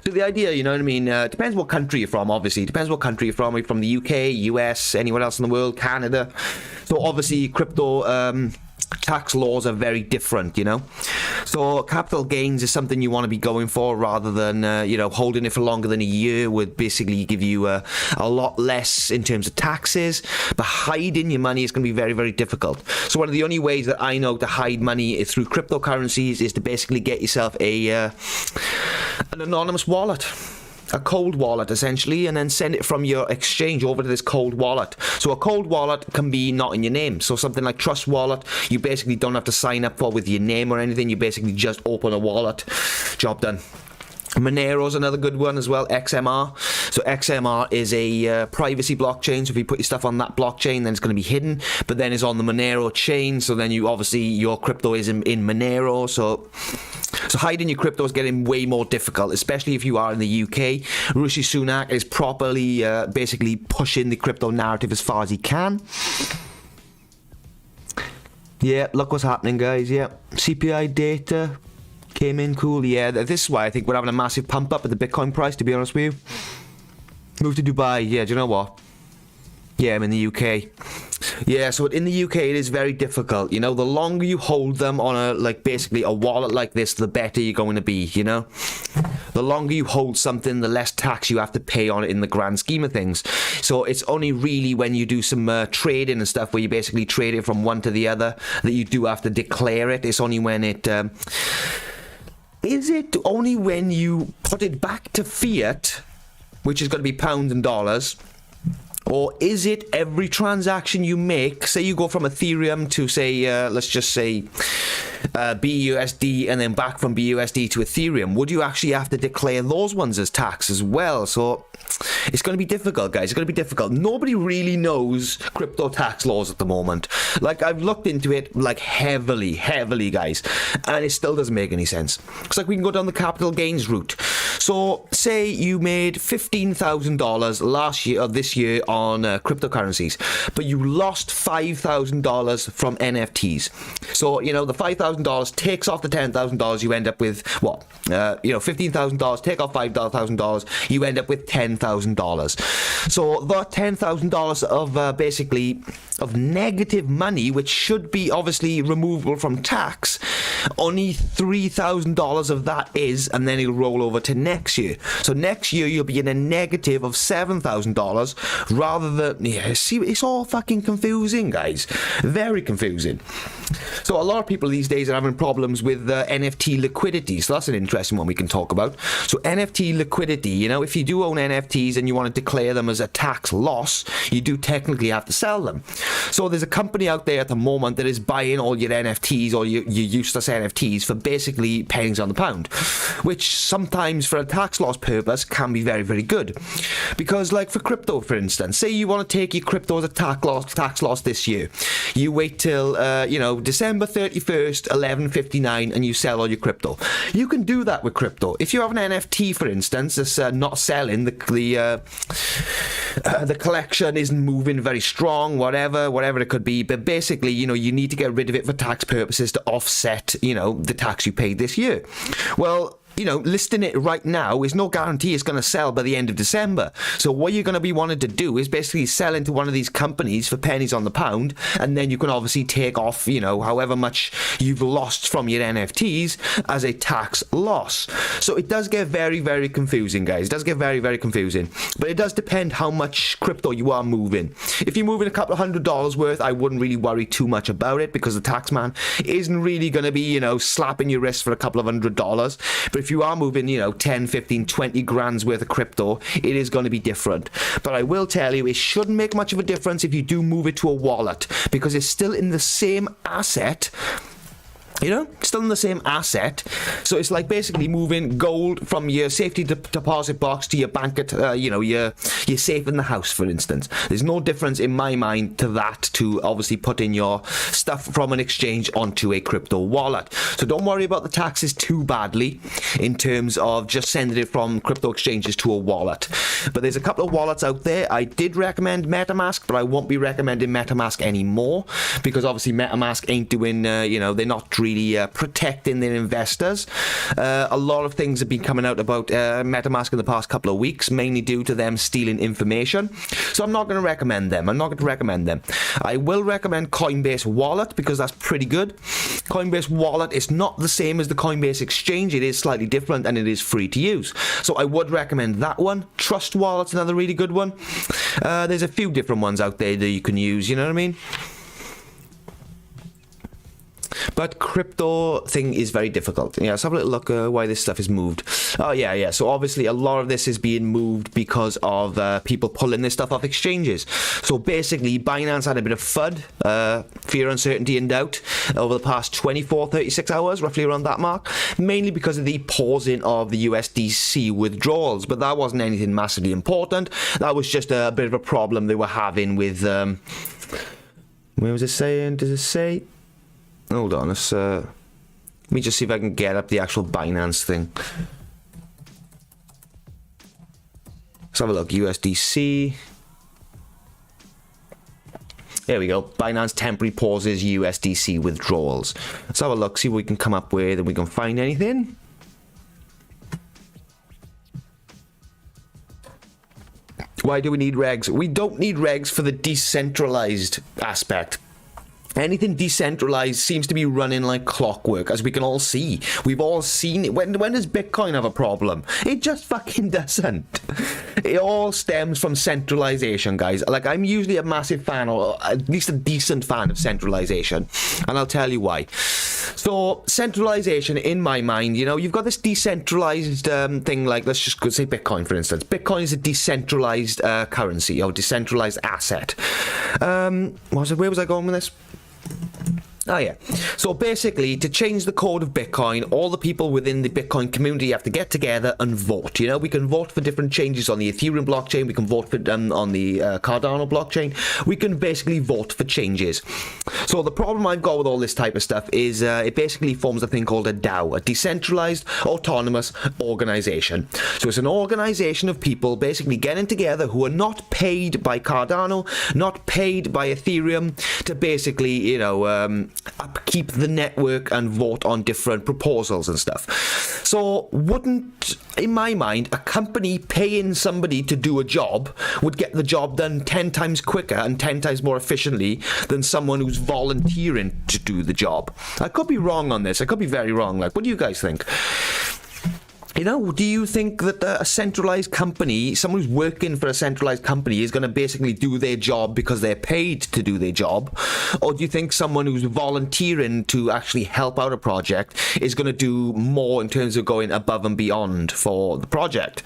so the idea, depends what country you're from, obviously. Depends what country you're from. Are you from the UK, US, anywhere else in the world, Canada? So obviously crypto tax laws are very different, So capital gains is something you want to be going for rather than, holding it for longer than a year would basically give you a lot less in terms of taxes. But hiding your money is going to be very, very difficult. So one of the only ways that I know to hide money through cryptocurrencies is to basically get yourself an anonymous wallet. A cold wallet, essentially, and then send it from your exchange over to this cold wallet. So a cold wallet can be not in your name. So something like Trust Wallet, you basically don't have to sign up for with your name or anything. You basically just open a wallet. Job done. Monero's another good one as well, XMR. So XMR is a privacy blockchain. So if you put your stuff on that blockchain, then it's going to be hidden. But then it's on the Monero chain. So then your crypto is in Monero. So hiding your crypto is getting way more difficult, especially if you are in the UK. Rishi Sunak is properly basically pushing the crypto narrative as far as he can. Yeah, look what's happening, guys. Yeah, CPI data came in cool. Yeah, this is why I think we're having a massive pump up at the Bitcoin price, to be honest with you. Move to Dubai. Yeah, do you know what? Yeah, I'm in the UK. Yeah, so in the UK it is very difficult. The longer you hold them on basically a wallet like this, the better you're going to be, The longer you hold something, the less tax you have to pay on it in the grand scheme of things. So it's only really when you do some trading and stuff where you basically trade it from one to the other that you do have to declare it. It's only when it... is it only when you put it back to fiat, which is going to be pounds and dollars, or is it every transaction you make? Say you go from Ethereum to, say, let's just say BUSD, and then back from BUSD to Ethereum. Would you actually have to declare those ones as tax as well? So it's going to be difficult, guys. It's going to be difficult. Nobody really knows crypto tax laws at the moment. Like, I've looked into it, like, heavily, guys, and it still doesn't make any sense. It's like we can go down the capital gains route. So say you made $15,000 last year or this year on cryptocurrencies, but you lost $5,000 from NFTs. So, the $5,000 takes off the $10,000, you end up with what? $15,000, take off $5,000, you end up with $10,000. So that $10,000 of basically of negative money, which should be obviously removable from tax, only $3,000 of that is, and then it'll roll over to next year. So next year you'll be in a negative of $7,000 rather than, see, it's all fucking confusing, guys. Very confusing. So a lot of people these days are having problems with NFT liquidity. So that's an interesting one we can talk about. So NFT liquidity, if you do own NFTs and you want to declare them as a tax loss, you do technically have to sell them. So there's a company out there at the moment that is buying all your NFTs or your useless NFTs for basically pennies on the pound, which sometimes for a tax loss purpose can be very, very good. Because like for crypto, for instance, say you want to take your crypto as a tax loss this year. You wait till, December 31st, 11:59, and you sell all your crypto. You can do that with crypto. If you have an NFT, for instance, that's not selling, the collection isn't moving very strong, whatever it could be, but basically, you need to get rid of it for tax purposes to offset, the tax you paid this year. Well, listing it right now is no guarantee it's going to sell by the end of December. So what you're going to be wanting to do is basically sell into one of these companies for pennies on the pound, and then you can obviously take off, however much you've lost from your NFTs as a tax loss. So it does get very, very confusing, guys. It does get very, very confusing. But it does depend how much crypto you are moving. If you're moving a couple of $100 worth, I wouldn't really worry too much about it because the tax man isn't really going to be, slapping your wrist for a couple of $100. But if you are moving, 10, 15, 20 grand's worth of crypto, it is going to be different. But I will tell you, it shouldn't make much of a difference if you do move it to a wallet, because it's still in the same asset. Still in the same asset. So it's like basically moving gold from your safety deposit box to your bank your safe in the house, for instance. There's no difference in my mind to that, to obviously putting your stuff from an exchange onto a crypto wallet. So don't worry about the taxes too badly in terms of just sending it from crypto exchanges to a wallet. But there's a couple of wallets out there. I did recommend MetaMask, but I won't be recommending MetaMask anymore, because obviously MetaMask ain't doing, they're not really protecting their investors. A lot of things have been coming out about MetaMask in the past couple of weeks, mainly due to them stealing information. So I'm not going to recommend them. I will recommend Coinbase Wallet, because that's pretty good. Coinbase Wallet is not the same as the Coinbase Exchange. It is slightly different, and it is free to use. So I would recommend that one. Trust Wallet's another really good one. There's a few different ones out there that you can use, you know what I mean? But crypto thing is very difficult. Let's have a little look why this stuff is moved. Oh, yeah. So obviously a lot of this is being moved because of people pulling this stuff off exchanges. So basically, Binance had a bit of FUD, fear, uncertainty, and doubt, over the past 24, 36 hours, roughly around that mark, mainly because of the pausing of the USDC withdrawals. But that wasn't anything massively important. That was just a bit of a problem they were having with... where was it saying? Does it say... Hold on, let me just see if I can get up the actual Binance thing. Let's have a look. USDC. There we go. Binance temporary pauses USDC withdrawals. Let's have a look, see what we can come up with, and we can find anything. Why do we need regs? We don't need regs for the decentralized aspect. Anything decentralized seems to be running like clockwork, as we can all see. We've all seen it. When does Bitcoin have a problem? It just fucking doesn't. It all stems from centralization, guys. Like, I'm usually a massive fan, or at least a decent fan of centralization, and I'll tell you why. So, centralization, in my mind, you've got this decentralized thing, like, let's just go say Bitcoin, for instance. Bitcoin is a decentralized currency, or decentralized asset. Where was I going with this? Oh yeah. So basically, to change the code of Bitcoin, all the people within the Bitcoin community have to get together and vote. We can vote for different changes on the Ethereum blockchain. We can vote for on the Cardano blockchain. We can basically vote for changes. So the problem I've got with all this type of stuff is it basically forms a thing called a DAO, a decentralized autonomous organization. So it's an organization of people basically getting together who are not paid by Cardano, not paid by Ethereum, to basically, keep the network and vote on different proposals and stuff. So wouldn't, in my mind, a company paying somebody to do a job would get the job done 10 times quicker and 10 times more efficiently than someone who's volunteering to do the job. I could be wrong on this. I could be very wrong. Like, what do you guys think? You know, do you think that a centralised company, someone who's working for a centralised company, is going to basically do their job because they're paid to do their job? Or do you think someone who's volunteering to actually help out a project is going to do more in terms of going above and beyond for the project?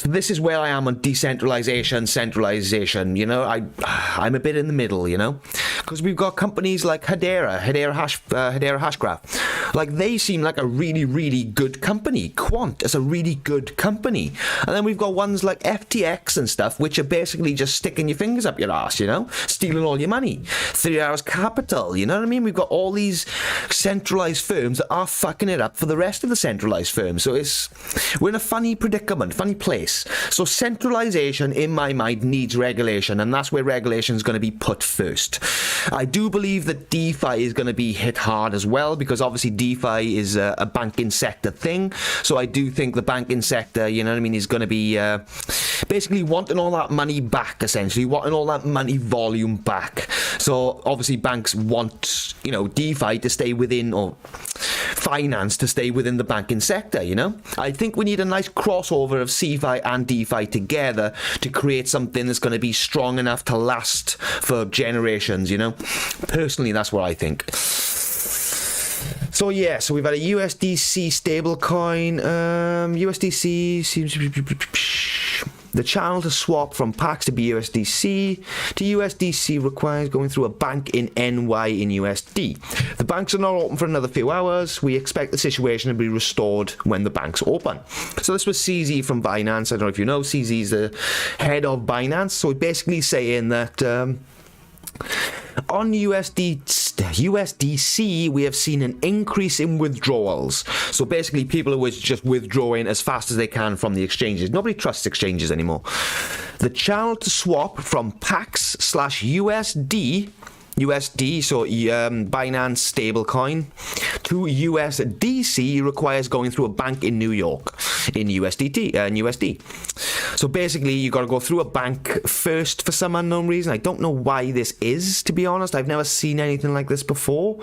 This is where I am on decentralization, centralization. You know, I'm a bit in the middle, you know, because we've got companies like Hedera Hashgraph. Like, they seem like a really, really good company. Quant is a really good company. And then we've got ones like FTX and stuff, which are basically just sticking your fingers up your ass, you know, stealing all your money. 3 Arrows Capital, you know what I mean? We've got all these centralized firms that are fucking it up for the rest of the centralized firms. So we're in a funny predicament, funny place. So centralization, in my mind, needs regulation, and that's where regulation is going to be put first. I do believe that DeFi is going to be hit hard as well, because obviously DeFi is a banking sector thing. So I do think the banking sector, you know what I mean, is going to be basically wanting all that money back, essentially, wanting all that money volume back. So obviously banks want, you know, DeFi to stay within, or finance to stay within the banking sector, you know. I think we need a nice crossover of CeFi and DeFi together to create something that's going to be strong enough to last for generations, you know. Personally, that's what I think. So yeah, so we've had a USDC stablecoin. USDC seems to be the channel to swap from Pax to BUSDC to USDC requires going through a bank in NY in USD. The banks are not open for another few hours. We expect the situation to be restored when the banks open. So this was CZ from Binance. I don't know if you know, CZ is the head of Binance. So basically saying that on USDC, we have seen an increase in withdrawals. So basically, people are just withdrawing as fast as they can from the exchanges. Nobody trusts exchanges anymore. The channel to swap from Pax/USD, so Binance stablecoin, to USDC requires going through a bank in New York in USD. So basically, you got to go through a bank first for some unknown reason. I don't know why this is, to be honest. I've never seen anything like this before.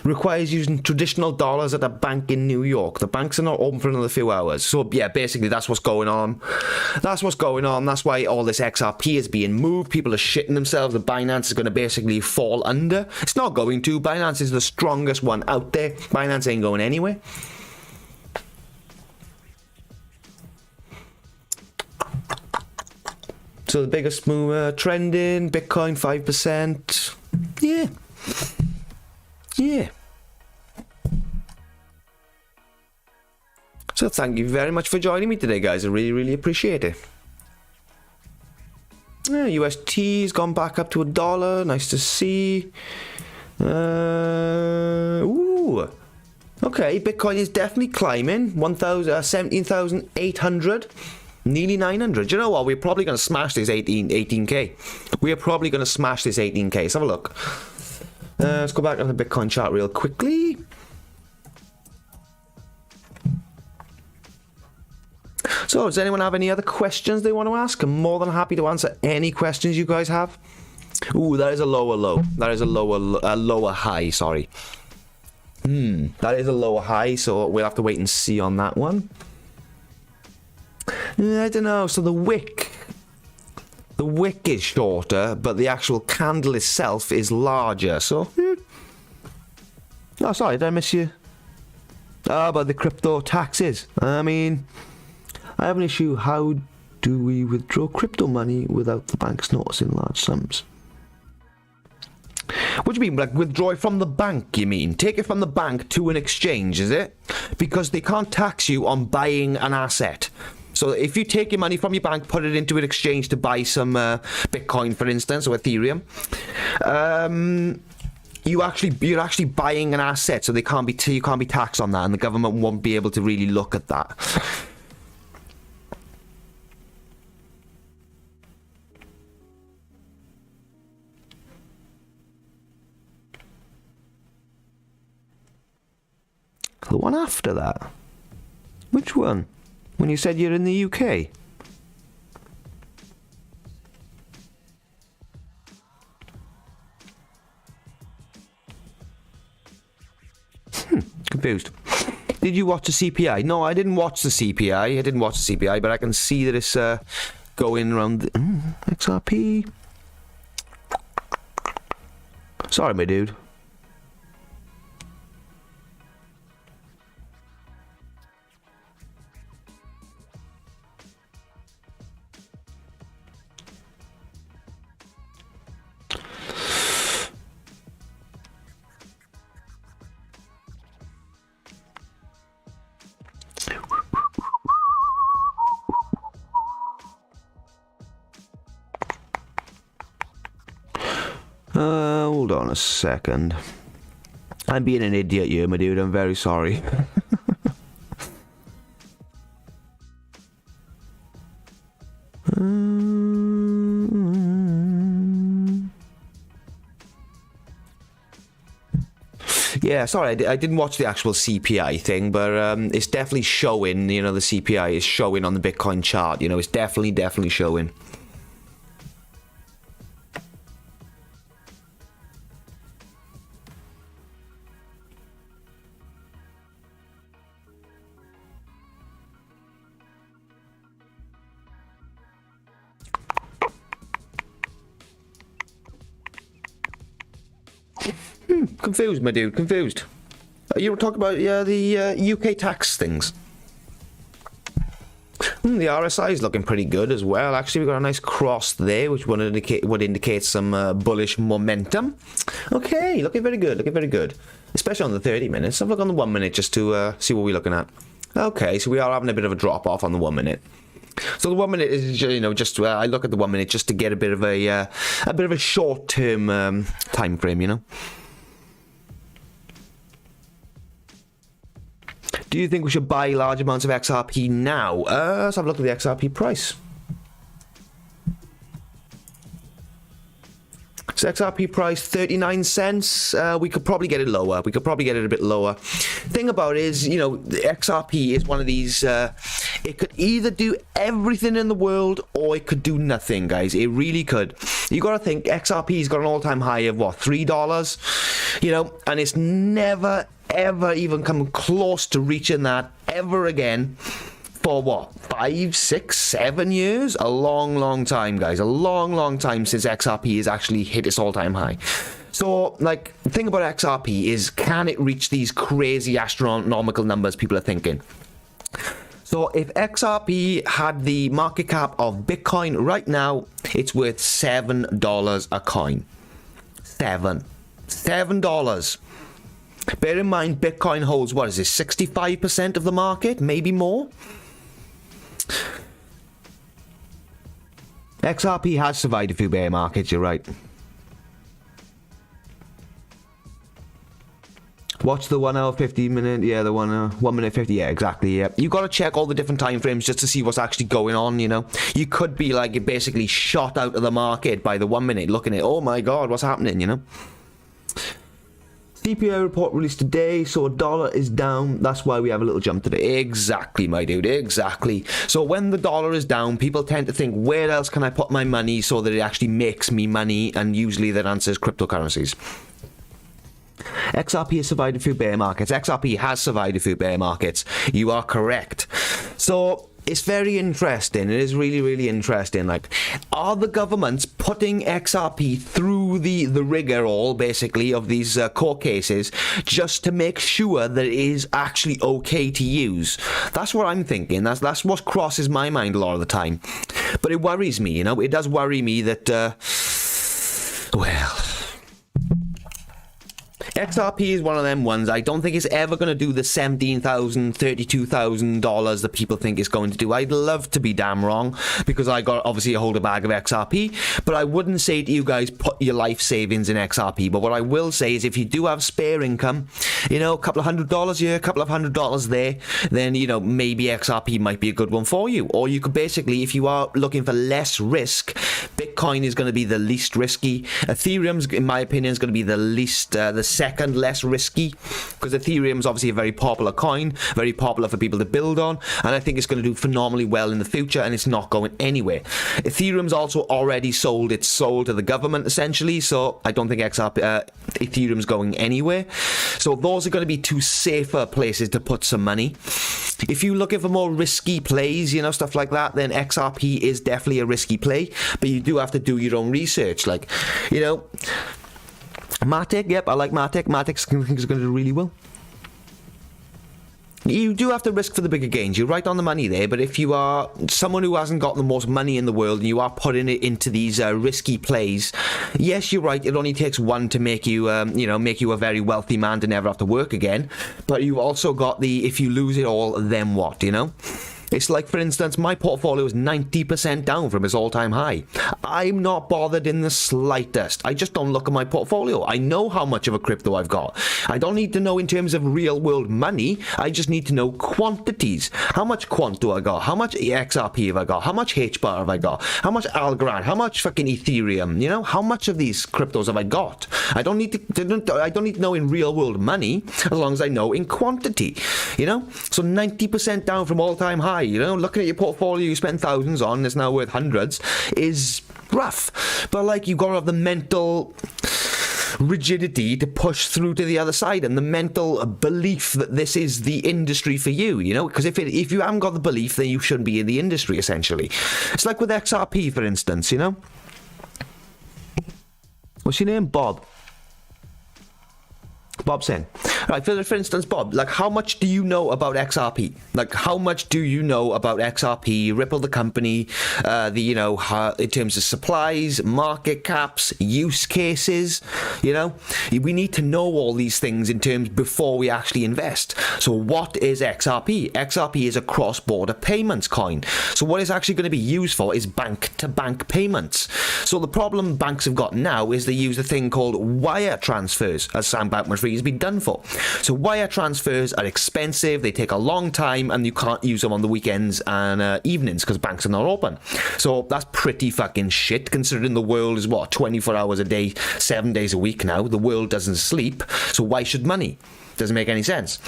Requires using traditional dollars at a bank in New York. The banks are not open for another few hours. So yeah, basically that's what's going on. That's why all this XRP is being moved. People are shitting themselves. The Binance is going to basically fall under. It's not going to. Binance is the strongest one out there. Binance ain't going anywhere. So the biggest mover trending, Bitcoin 5%. Yeah. So thank you very much for joining me today, guys. I really, really appreciate it. Yeah, UST's gone back up to $1. Nice to see. Ooh. Okay, Bitcoin is definitely climbing. 17,800. Nearly 900. Do you know what? We're probably going to smash this 18k. We are probably going to smash this 18k. Let's have a look. Let's go back on the Bitcoin chart real quickly. So, does anyone have any other questions they want to ask? I'm more than happy to answer any questions you guys have. Ooh, that is a lower low. That is a lower high, sorry. That is a lower high, so we'll have to wait and see on that one. I don't know. So the wick is shorter, but the actual candle itself is larger. So, oh, sorry, did I miss you? Oh, but the crypto taxes. I mean, I have an issue. How do we withdraw crypto money without the banks noticing large sums? What do you mean, like withdraw it from the bank, you mean? Take it from the bank to an exchange, is it? Because they can't tax you on buying an asset. So if you take your money from your bank, put it into an exchange to buy some Bitcoin, for instance, or Ethereum, you're actually buying an asset, so you can't be taxed on that, and the government won't be able to really look at that. The one after that? Which one? When you said you're in the UK? Confused. Did you watch the CPI? No, I didn't watch the CPI. But I can see that it's going around the XRP. Sorry, my dude. Hold on a second. I'm being an idiot here, my dude. I'm very sorry. Yeah, sorry, I didn't watch the actual CPI thing, but it's definitely showing, the CPI is showing on the Bitcoin chart, it's definitely showing. Confused, my dude, confused. You were talking about the UK tax things. The RSI is looking pretty good as well. Actually, we've got a nice cross there, which would indicate some bullish momentum. Okay, looking very good, especially on the 30 minutes. I've looked on the 1 minute just to see what we're looking at. Okay, so we are having a bit of a drop off on the 1 minute. So the 1 minute is, just I look at the 1 minute just to get a bit of a short term time frame, Do you think we should buy large amounts of XRP now? Let's have a look at the XRP price. So XRP price 39 cents. We could probably get it lower. We could probably get it a bit lower. Thing about it is, the XRP is one of these. It could either do everything in the world or it could do nothing, guys. It really could. You got to think XRP's got an all-time high of what, $3? And it's never ever even come close to reaching that ever again for what, 5, 6, 7 years? A long time, guys. A long time since XRP has actually hit its all-time high. So, the thing about XRP is, can it reach these crazy astronomical numbers people are thinking? So if XRP had the market cap of Bitcoin right now, it's worth $7 a coin. $7. Bear in mind, Bitcoin holds, 65% of the market? Maybe more? XRP has survived a few bear markets, you're right. Watch the 1 hour 50 minute, yeah, the 1 minute 50, yeah, exactly, yeah. You got to check all the different time frames just to see what's actually going on, You could be basically shot out of the market by the 1 minute, looking at, oh my god, what's happening, CPI report released today, so dollar is down. That's why we have a little jump today. Exactly, my dude, exactly. So when the dollar is down, people tend to think, where else can I put my money so that it actually makes me money? And usually that answer is cryptocurrencies. XRP has survived a few bear markets. XRP has survived a few bear markets. You are correct. So it's very interesting. It is really interesting. Are the governments putting XRP through the rigmarole, basically, of these court cases just to make sure that it is actually okay to use? That's what I'm thinking. That's what crosses my mind a lot of the time. But it worries me, It does worry me that, XRP is one of them ones. I don't think it's ever going to do the $17,000, $32,000 that people think it's going to do. I'd love to be damn wrong, because I got obviously a hold a bag of XRP, but I wouldn't say to you guys put your life savings in XRP. But what I will say is, if you do have spare income, a couple of $100 here, a couple of $100 there, then maybe XRP might be a good one for you. Or you could basically, if you are looking for less risk, Bitcoin is going to be the least risky. Ethereum's, in my opinion, is going to be the least, the second less risky, because Ethereum's obviously a very popular coin, very popular for people to build on, and I think it's going to do phenomenally well in the future, and it's not going anywhere. Ethereum's also already sold its soul to the government, essentially, so I don't think Ethereum's going anywhere. So those are going to be two safer places to put some money. If you're looking for more risky plays, stuff like that, then XRP is definitely a risky play, but you do have to do your own research. Like, Matic, yep, I like Matic. Matic's going to do really well. You do have to risk for the bigger gains. You're right on the money there, but if you are someone who hasn't got the most money in the world and you are putting it into these risky plays, yes, you're right, it only takes one to make you, make you a very wealthy man to never have to work again. But you've also got the, if you lose it all, then what, It's like, for instance, my portfolio is 90% down from its all-time high. I'm not bothered in the slightest. I just don't look at my portfolio. I know how much of a crypto I've got. I don't need to know in terms of real-world money. I just need to know quantities. How much quant do I got? How much XRP have I got? How much HBAR have I got? How much Algorand? How much fucking Ethereum? How much of these cryptos have I got? I don't need to know in real-world money as long as I know in quantity. So 90% down from all-time high. Looking at your portfolio you spent thousands on, it's now worth hundreds, is rough. But like, you've got to have the mental rigidity to push through to the other side, and the mental belief that this is the industry for you, because if you haven't got the belief, then you shouldn't be in the industry, essentially. It's like with XRP, for instance, What's your name? Bob saying, right, for instance, Bob, like, how much do you know about XRP? Like, how much do you know about XRP, Ripple the company, in terms of supplies, market caps, use cases, We need to know all these things in terms before we actually invest. So what is XRP? XRP is a cross-border payments coin. So what it's actually going to be used for is bank-to-bank payments. So the problem banks have got now is they use a thing called wire transfers, as Sam Bankman-Fried has been done for. So wire transfers are expensive, they take a long time, and you can't use them on the weekends and evenings because banks are not open. So that's pretty fucking shit, considering the world is 24 hours a day, 7 days a week now. The world doesn't sleep, so why should money? Doesn't make any sense.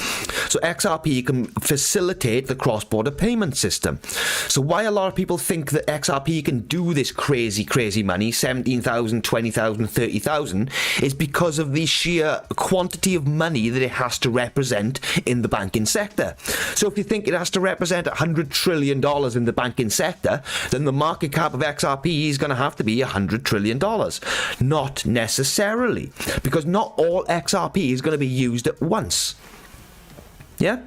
So XRP can facilitate the cross-border payment system. So why a lot of people think that XRP can do this crazy money, 17,000, 20,000, 30,000, is because of the sheer quantity of money that it has to represent in the banking sector. So if you think it has to represent $100 trillion in the banking sector, then the market cap of XRP is going to have to be $100 trillion. Not necessarily, because not all XRP is going to be used at once. Yeah?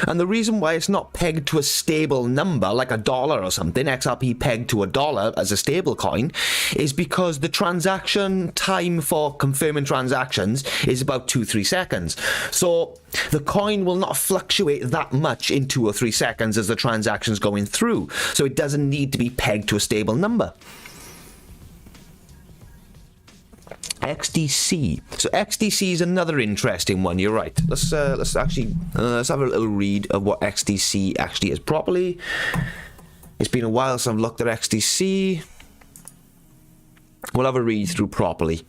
And the reason why it's not pegged to a stable number, like $1 or something, XRP pegged to $1 as a stable coin, is because the transaction time for confirming transactions is about 2-3 seconds. So the coin will not fluctuate that much in 2 or 3 seconds as the transaction's going through. So it doesn't need to be pegged to a stable number. XDC. So XDC is another interesting one. You're right. Let's have a little read of what XDC actually is properly. It's been a while since I've looked at XDC. We'll have a read through properly,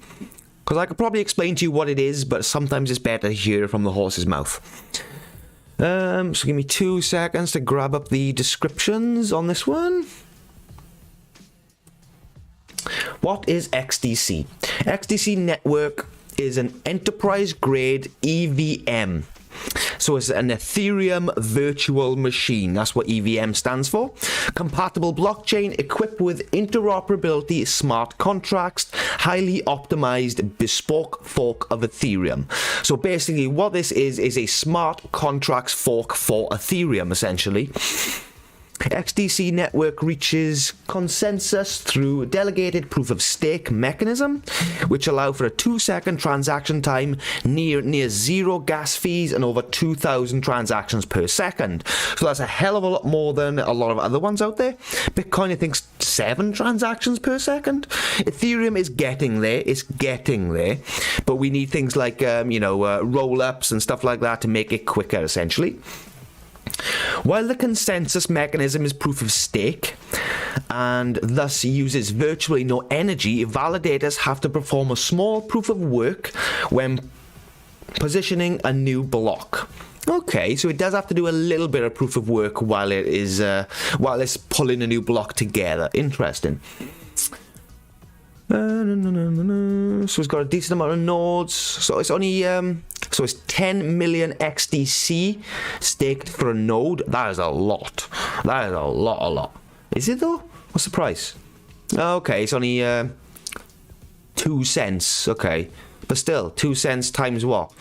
because I could probably explain to you what it is, but sometimes it's better to hear from the horse's mouth. So give me 2 seconds to grab up the descriptions on this one. What is XDC? XDC Network is an enterprise-grade EVM. So it's an Ethereum virtual machine. That's what EVM stands for. Compatible blockchain equipped with interoperability, smart contracts, highly optimized bespoke fork of Ethereum. So basically what this is a smart contracts fork for Ethereum, essentially. XDC Network reaches consensus through a delegated proof-of-stake mechanism, which allow for a 2-second transaction time, near zero gas fees, and over 2,000 transactions per second. So that's a hell of a lot more than a lot of other ones out there. Bitcoin, I think, 7 transactions per second. Ethereum is getting there. It's getting there. But we need things like, roll-ups and stuff like that to make it quicker, essentially. While the consensus mechanism is proof of stake and thus uses virtually no energy, validators have to perform a small proof of work when Positioning a new block. Okay, so it does have to do a little bit of proof of work while it's pulling a new block together. Interesting. So it's got a decent amount of nodes. So it's only so it's 10 million XDC staked for a node. That is a lot. That is a lot. Is it though? What's the price? Okay, it's only 2 cents. Okay, but still 2 cents times what?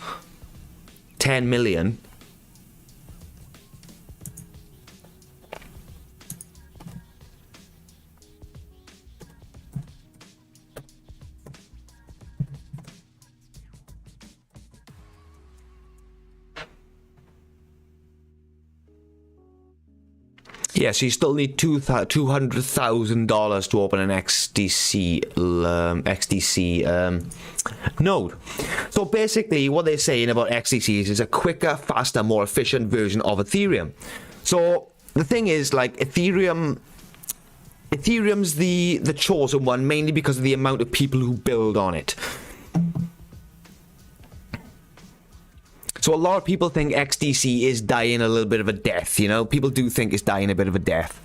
10 million. Yeah, so you still need $200,000 to open an XDC node. So basically, what they're saying about XDCs is a quicker, faster, more efficient version of Ethereum. So the thing is, like, Ethereum's the chosen one mainly because of the amount of people who build on it. So a lot of people think XDC is dying a little bit of a death, you know? People do think it's dying a bit of a death.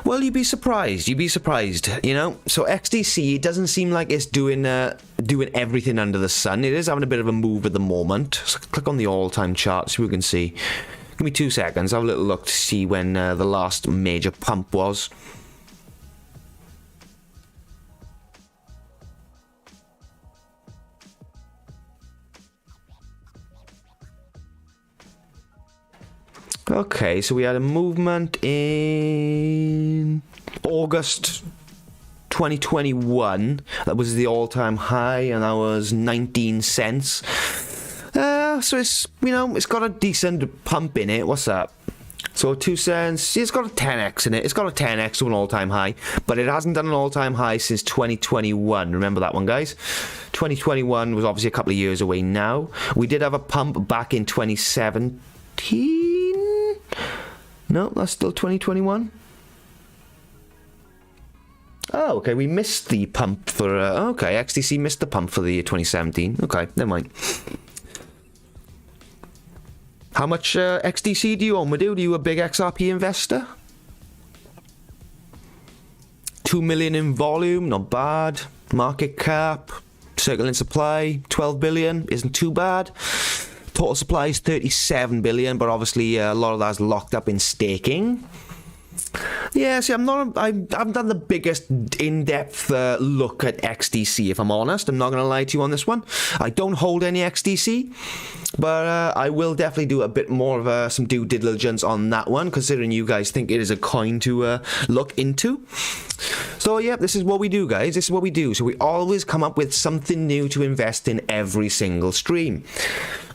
Well, you'd be surprised, you know? So XDC, it doesn't seem like it's doing everything under the sun. It is having a bit of a move at the moment. So click on the all-time chart so we can see. Give me 2 seconds, have a little look to see when the last major pump was. Okay, so we had a movement in August 2021. That was the all-time high, and that was 19 cents. So it's, you know, it's got a decent pump in it. What's that? So 2 cents. It's got a 10x in it. It's got a 10x to an all-time high, but it hasn't done an all-time high since 2021. Remember that one, guys? 2021 was obviously a couple of years away now. We did have a pump back in 2017. No, that's still 2021. Oh, okay, we missed the pump for... okay, XDC missed the pump for the year 2017. Okay, never mind. How much XDC do you own, Madhu? Are you a big XRP investor? 2 million in volume, not bad. Market cap, circling supply, 12 billion, isn't too bad. Total supply is 37 billion, but obviously a lot of that's locked up in staking. Yeah, see, I haven't done the biggest in-depth look at XDC, if I'm honest. I'm not going to lie to you on this one. I don't hold any XDC, but I will definitely do a bit more of some due diligence on that one, considering you guys think it is a coin to look into. So, yeah, this is what we do, guys. This is what we do. So we always come up with something new to invest in every single stream.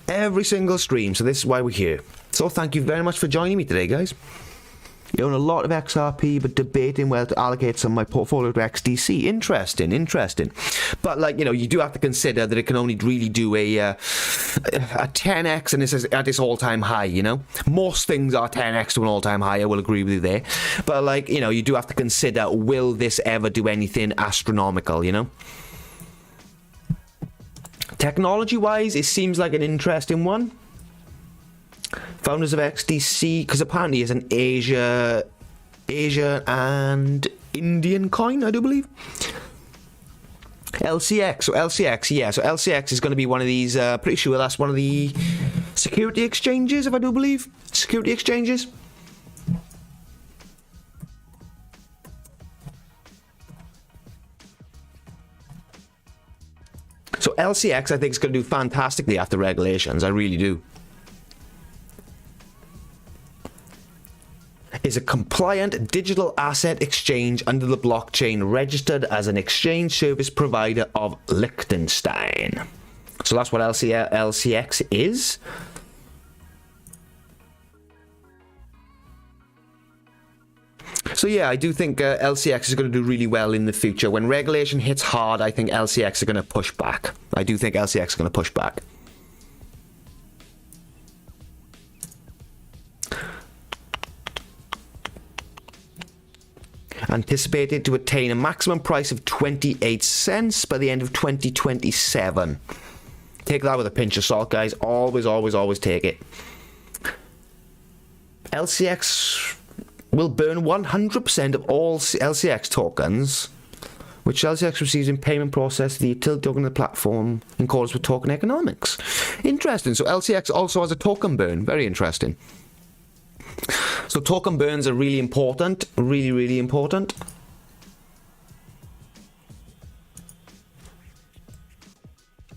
Every single stream. So this is why we're here. So thank you very much for joining me today, guys. You own a lot of XRP, but debating whether to allocate some of my portfolio to XDC. Interesting. But, like, you know, you do have to consider that it can only really do a 10x, and this is at its all-time high, you know? Most things are 10x to an all-time high, I will agree with you there. But, like, you know, you do have to consider, will this ever do anything astronomical, you know? Technology-wise, it seems like an interesting one. Founders of XDC, because apparently it's an Asia and Indian coin, I do believe. LCX, so LCX is going to be one of these, pretty sure that's one of the security exchanges, if I do believe. Security exchanges. So LCX, I think, is going to do fantastically after regulations. I really do. Is a compliant digital asset exchange under the blockchain, registered as an exchange service provider of Liechtenstein. So that's what LCX is. So yeah, I do think LCX is going to do really well in the future. When regulation hits hard, I think LCX are going to push back. I do think LCX is going to push back. anticipated to attain a maximum price of 28 cents by the end of 2027. Take that with a pinch of salt, guys. Always, always, always take it. LCX will burn 100% of all LCX tokens, which LCX receives in payment process the utility token of the platform in accordance with token economics. Interesting. So LCX also has a token burn. Very interesting. So token burns are really important. Really, really important.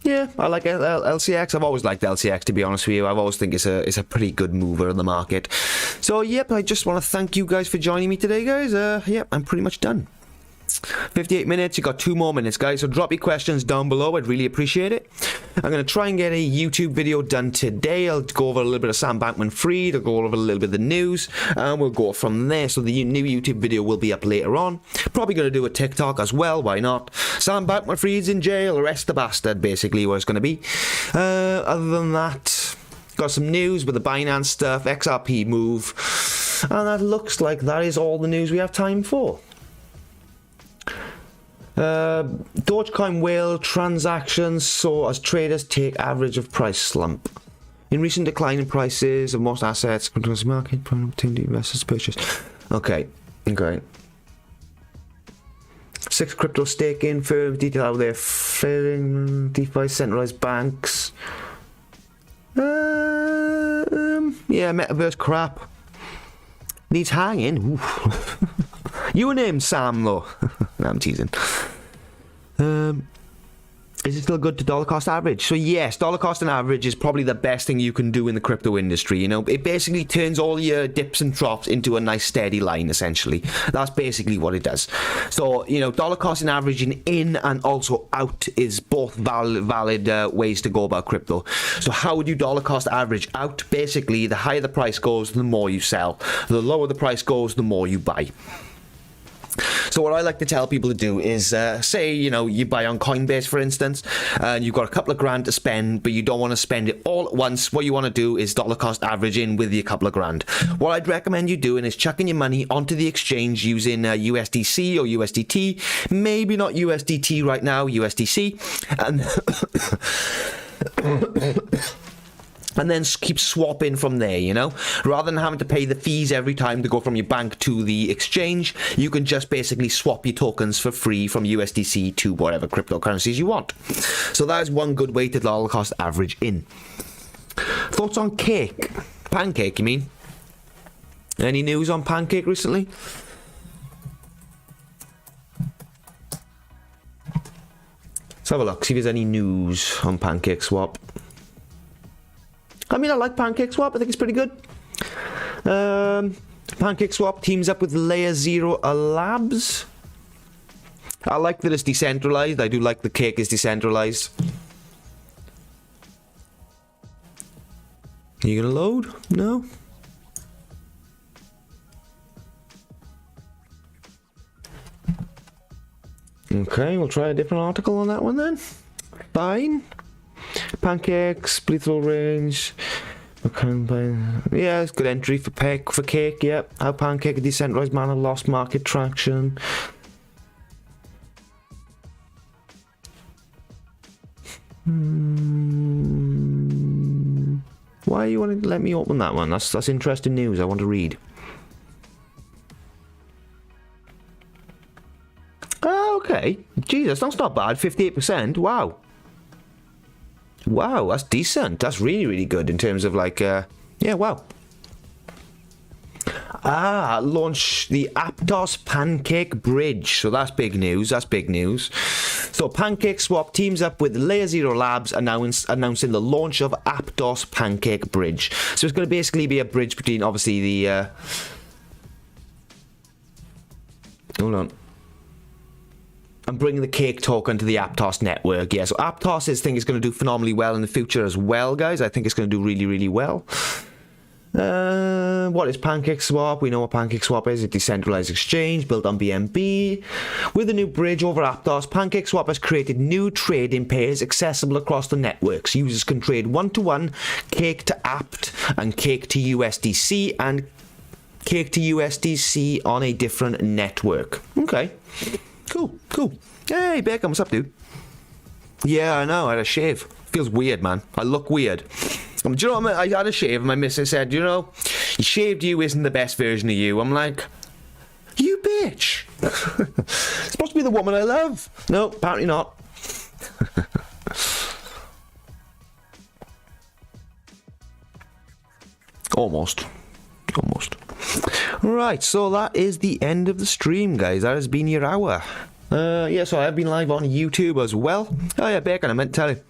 Yeah, I like LCX. I've always liked LCX, to be honest with you. I've always think it's a pretty good mover in the market. So, yep, I just want to thank you guys for joining me today, guys. Yep, I'm pretty much done. 58 minutes, you got 2 more minutes, guys, so drop your questions down below. I'd really appreciate it. I'm going to try and get a YouTube video done today. I'll go over a little bit of Sam Bankman-Fried, I'll go over a little bit of the news, and we'll go from there. So the new YouTube video will be up later on. Probably going to do a TikTok as well, why not? Sam Bankman-Fried's in jail, arrest the bastard, basically what it's going to be. Other than that, got some news with the Binance stuff, XRP move, and that looks like that is all the news we have time for. Dogecoin whale transactions saw as traders take average of price slump. In recent decline in prices of most assets, market opportunity investors purchase. Okay. 6 crypto staking firms detail how they're failing DeFi centralized banks. Yeah, metaverse crap. Needs hanging. Your name's Sam, though. No, I'm teasing. Is it still good to dollar cost average? So yes, dollar cost and average is probably the best thing you can do in the crypto industry. You know, it basically turns all your dips and troughs into a nice steady line, essentially. That's basically what it does. So, you know, dollar cost and averaging in and also out is both valid ways to go about crypto. So how would you dollar cost average out? Basically, the higher the price goes, the more you sell. The lower the price goes, the more you buy. So what I like to tell people to do is, say, you know, you buy on Coinbase, for instance, and you've got a couple of grand to spend, but you don't want to spend it all at once. What you want to do is dollar cost average in with your couple of grand. What I'd recommend you doing is chucking your money onto the exchange using USDC or USDT. Maybe not USDT right now, USDC. And then keep swapping from there, you know? Rather than having to pay the fees every time to go from your bank to the exchange, you can just basically swap your tokens for free from USDC to whatever cryptocurrencies you want. So that is one good way to dollar cost average in. Thoughts on Cake? Pancake, you mean? Any news on Pancake recently? Let's have a look, see if there's any news on Pancake Swap. I mean, I like Pancake Swap. I think it's pretty good. Pancake Swap teams up with Layer Zero Labs. I like that it's decentralized. I do like the cake is decentralized. Are you going to load? No? Okay, we'll try a different article on that one then. Fine. Pancakes, lethal range. Yeah, it's good entry for cake. Yep. How Pancake, a decentralized manner, lost market traction. Why you want to let me open that one? That's interesting news. I want to read. Oh, okay. Jesus, that's not bad. 58%. Wow. Wow, that's decent. That's really, really good in terms of like, yeah, wow. Launch the Aptos Pancake Bridge. So that's big news. That's big news. So Pancake Swap teams up with Layer Zero Labs announcing the launch of Aptos Pancake Bridge. So it's going to basically be a bridge between, obviously, the... Hold on. I'm bringing the Cake token to the Aptos network. Yeah, so Aptos is going to do phenomenally well in the future as well, guys. I think it's going to do really, really well. What is Pancake Swap? We know what Pancake Swap is. A decentralized exchange built on BNB. With a new bridge over Aptos, Pancake Swap has created new trading pairs accessible across the networks. Users can trade one-to-one, Cake to Apt, and Cake to USDC, and Cake to USDC on a different network. Okay. Cool. Hey, Beckham, what's up, dude? Yeah, I know, I had a shave. Feels weird, man. I look weird. Do you know what I had a shave and my missus said, you know, you shaved you isn't the best version of you. I'm like, you bitch. It's supposed to be the woman I love. No, apparently not. Almost. Right, so that is the end of the stream, guys. That has been your hour. Yeah, so I've been live on YouTube as well. Oh yeah, Bacon, I meant to tell you.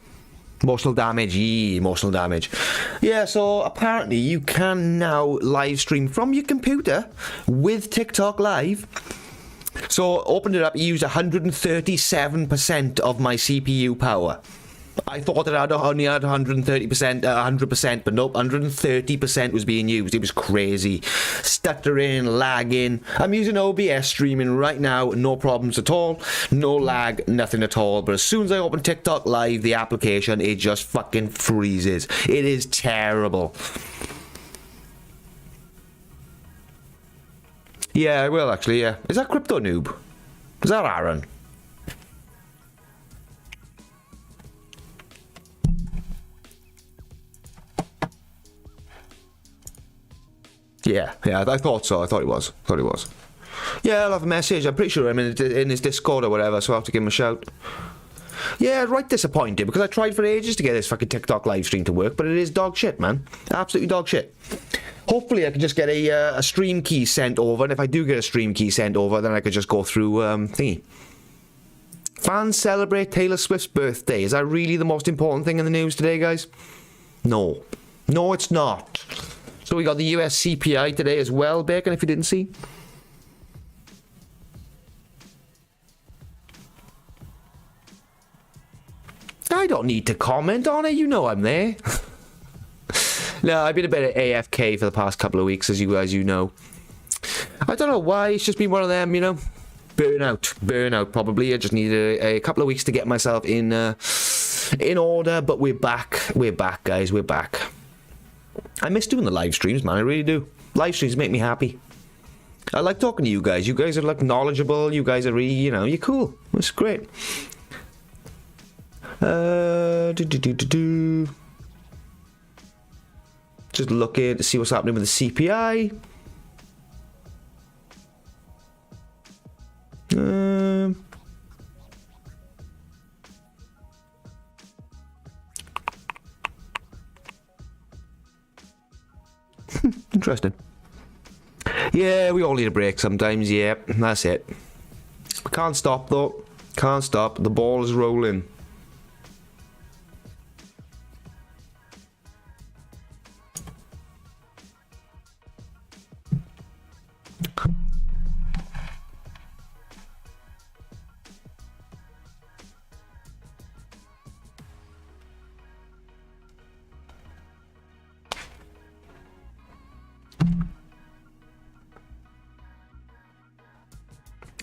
Emotional damage. Yeah, so apparently you can now live stream from your computer with TikTok Live. So opened it up, used 137% of my CPU power. I thought that I'd only had 100%, but nope, 130% was being used. It was crazy. Stuttering, lagging. I'm using OBS streaming right now, no problems at all. No lag, nothing at all. But as soon as I open TikTok Live, the application, it just fucking freezes. It is terrible. Yeah, I will actually, yeah. Is that Crypto Noob? Is that Aaron? Yeah, I thought so. I thought he was. Yeah, I'll have a message. I'm pretty sure I'm in his Discord or whatever, so I'll have to give him a shout. Yeah, right disappointed, because I tried for ages to get this fucking TikTok live stream to work, but it is dog shit, man. Absolutely dog shit. Hopefully I can just get a stream key sent over, and if I do get a stream key sent over, then I could just go through, thingy. Fans celebrate Taylor Swift's birthday. Is that really the most important thing in the news today, guys? No. No, it's not. So we got the US CPI today as well, Bacon, if you didn't see. I don't need to comment on it, you know I'm there. No, I've been a bit AFK for the past couple of weeks, as you know. I don't know why, it's just been one of them, you know. Burnout probably. I just needed a couple of weeks to get myself in order, but we're back, guys, we're back. I miss doing the live streams, man. I really do. Live streams make me happy. I like talking to you guys. You guys are like knowledgeable. You guys are really, you know, you're cool. It's great. Just looking to see what's happening with the CPI. Interesting. Yeah, we all need a break sometimes, yeah, that's it. We can't stop though. Can't stop. The ball is rolling.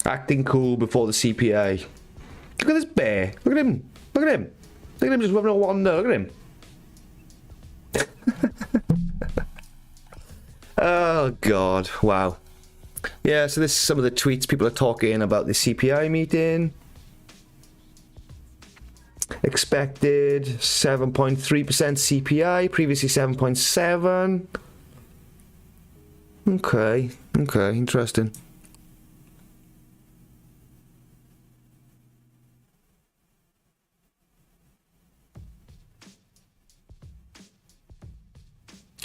Acting cool before the CPI. Look at this bear. Look at him. Look at him. Look at him just rubbing a wander. Look at him. Oh, God. Wow. Yeah, so this is some of the tweets people are talking about the CPI meeting. Expected 7.3% CPI, previously 7.7. Okay, interesting.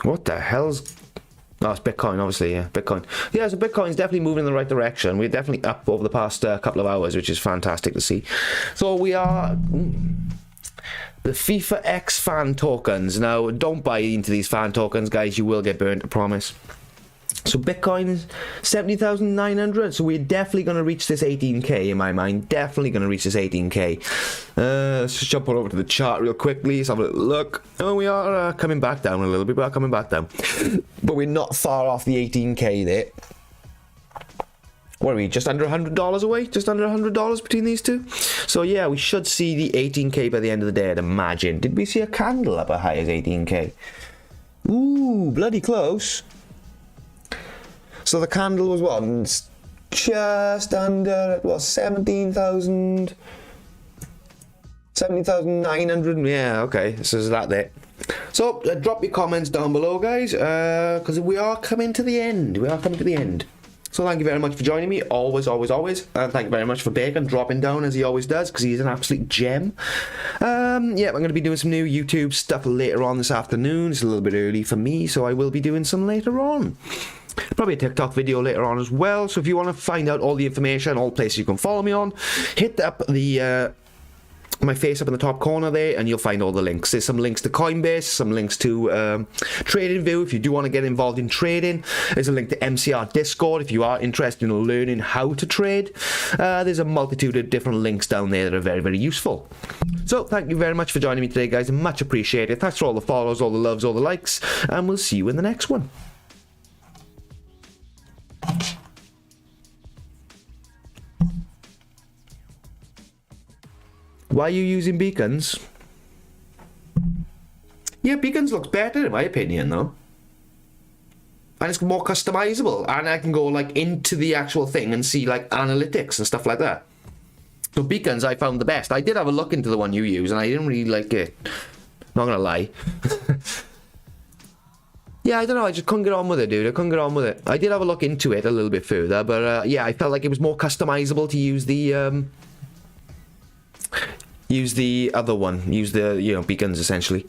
What the hell's... Oh, it's Bitcoin, obviously, yeah, Bitcoin. Yeah, so Bitcoin's definitely moving in the right direction. We're definitely up over the past couple of hours, which is fantastic to see. So we are... the FIFA X fan tokens. Now, don't buy into these fan tokens, guys. You will get burnt, I promise. So Bitcoin is 70,900. So we're definitely going to reach this 18k in my mind. Definitely going to reach this 18k. Let's just jump on over to the chart real quickly. Let's have a look. Oh, we are coming back down a little bit. We are coming back down. But we're not far off the 18k there. What are we, just under $100 away? Just under $100 between these two? So yeah, we should see the 18k by the end of the day, I'd imagine. Did we see a candle up as high as 18k? Ooh, bloody close. So the candle was what? Just under, it was 17,000. 17,900, yeah, okay, so is that there. So, drop your comments down below, guys, because we are coming to the end. So thank you very much for joining me, always, and thank you very much for Bacon dropping down as he always does, because he's an absolute gem. Yeah, I'm going to be doing some new YouTube stuff later on this afternoon. It's a little bit early for me, so I will be doing some later on. Probably a TikTok video later on as well, so if you want to find out all the information, all places you can follow me on, hit up the my face up in the top corner there, and you'll find all the links. There's some links to Coinbase, some links to TradingView if you do want to get involved in trading. There's a link to MCR Discord if you are interested in learning how to trade. There's a multitude of different links down there that are very, very useful. So thank you very much for joining me today, guys. Much appreciated. Thanks for all the follows, all the loves, all the likes, and we'll see you in the next one. Why are you using beacons? Yeah, beacons looks better in my opinion though. And it's more customizable, and I can go like into the actual thing and see like analytics and stuff like that. So beacons I found the best. I did have a look into the one you use and I didn't really like it. Not gonna lie. Yeah, I don't know, I just couldn't get on with it, dude. I couldn't get on with it. I did have a look into it a little bit further, but yeah, I felt like it was more customizable to use the other one, use the, you know, beacons essentially.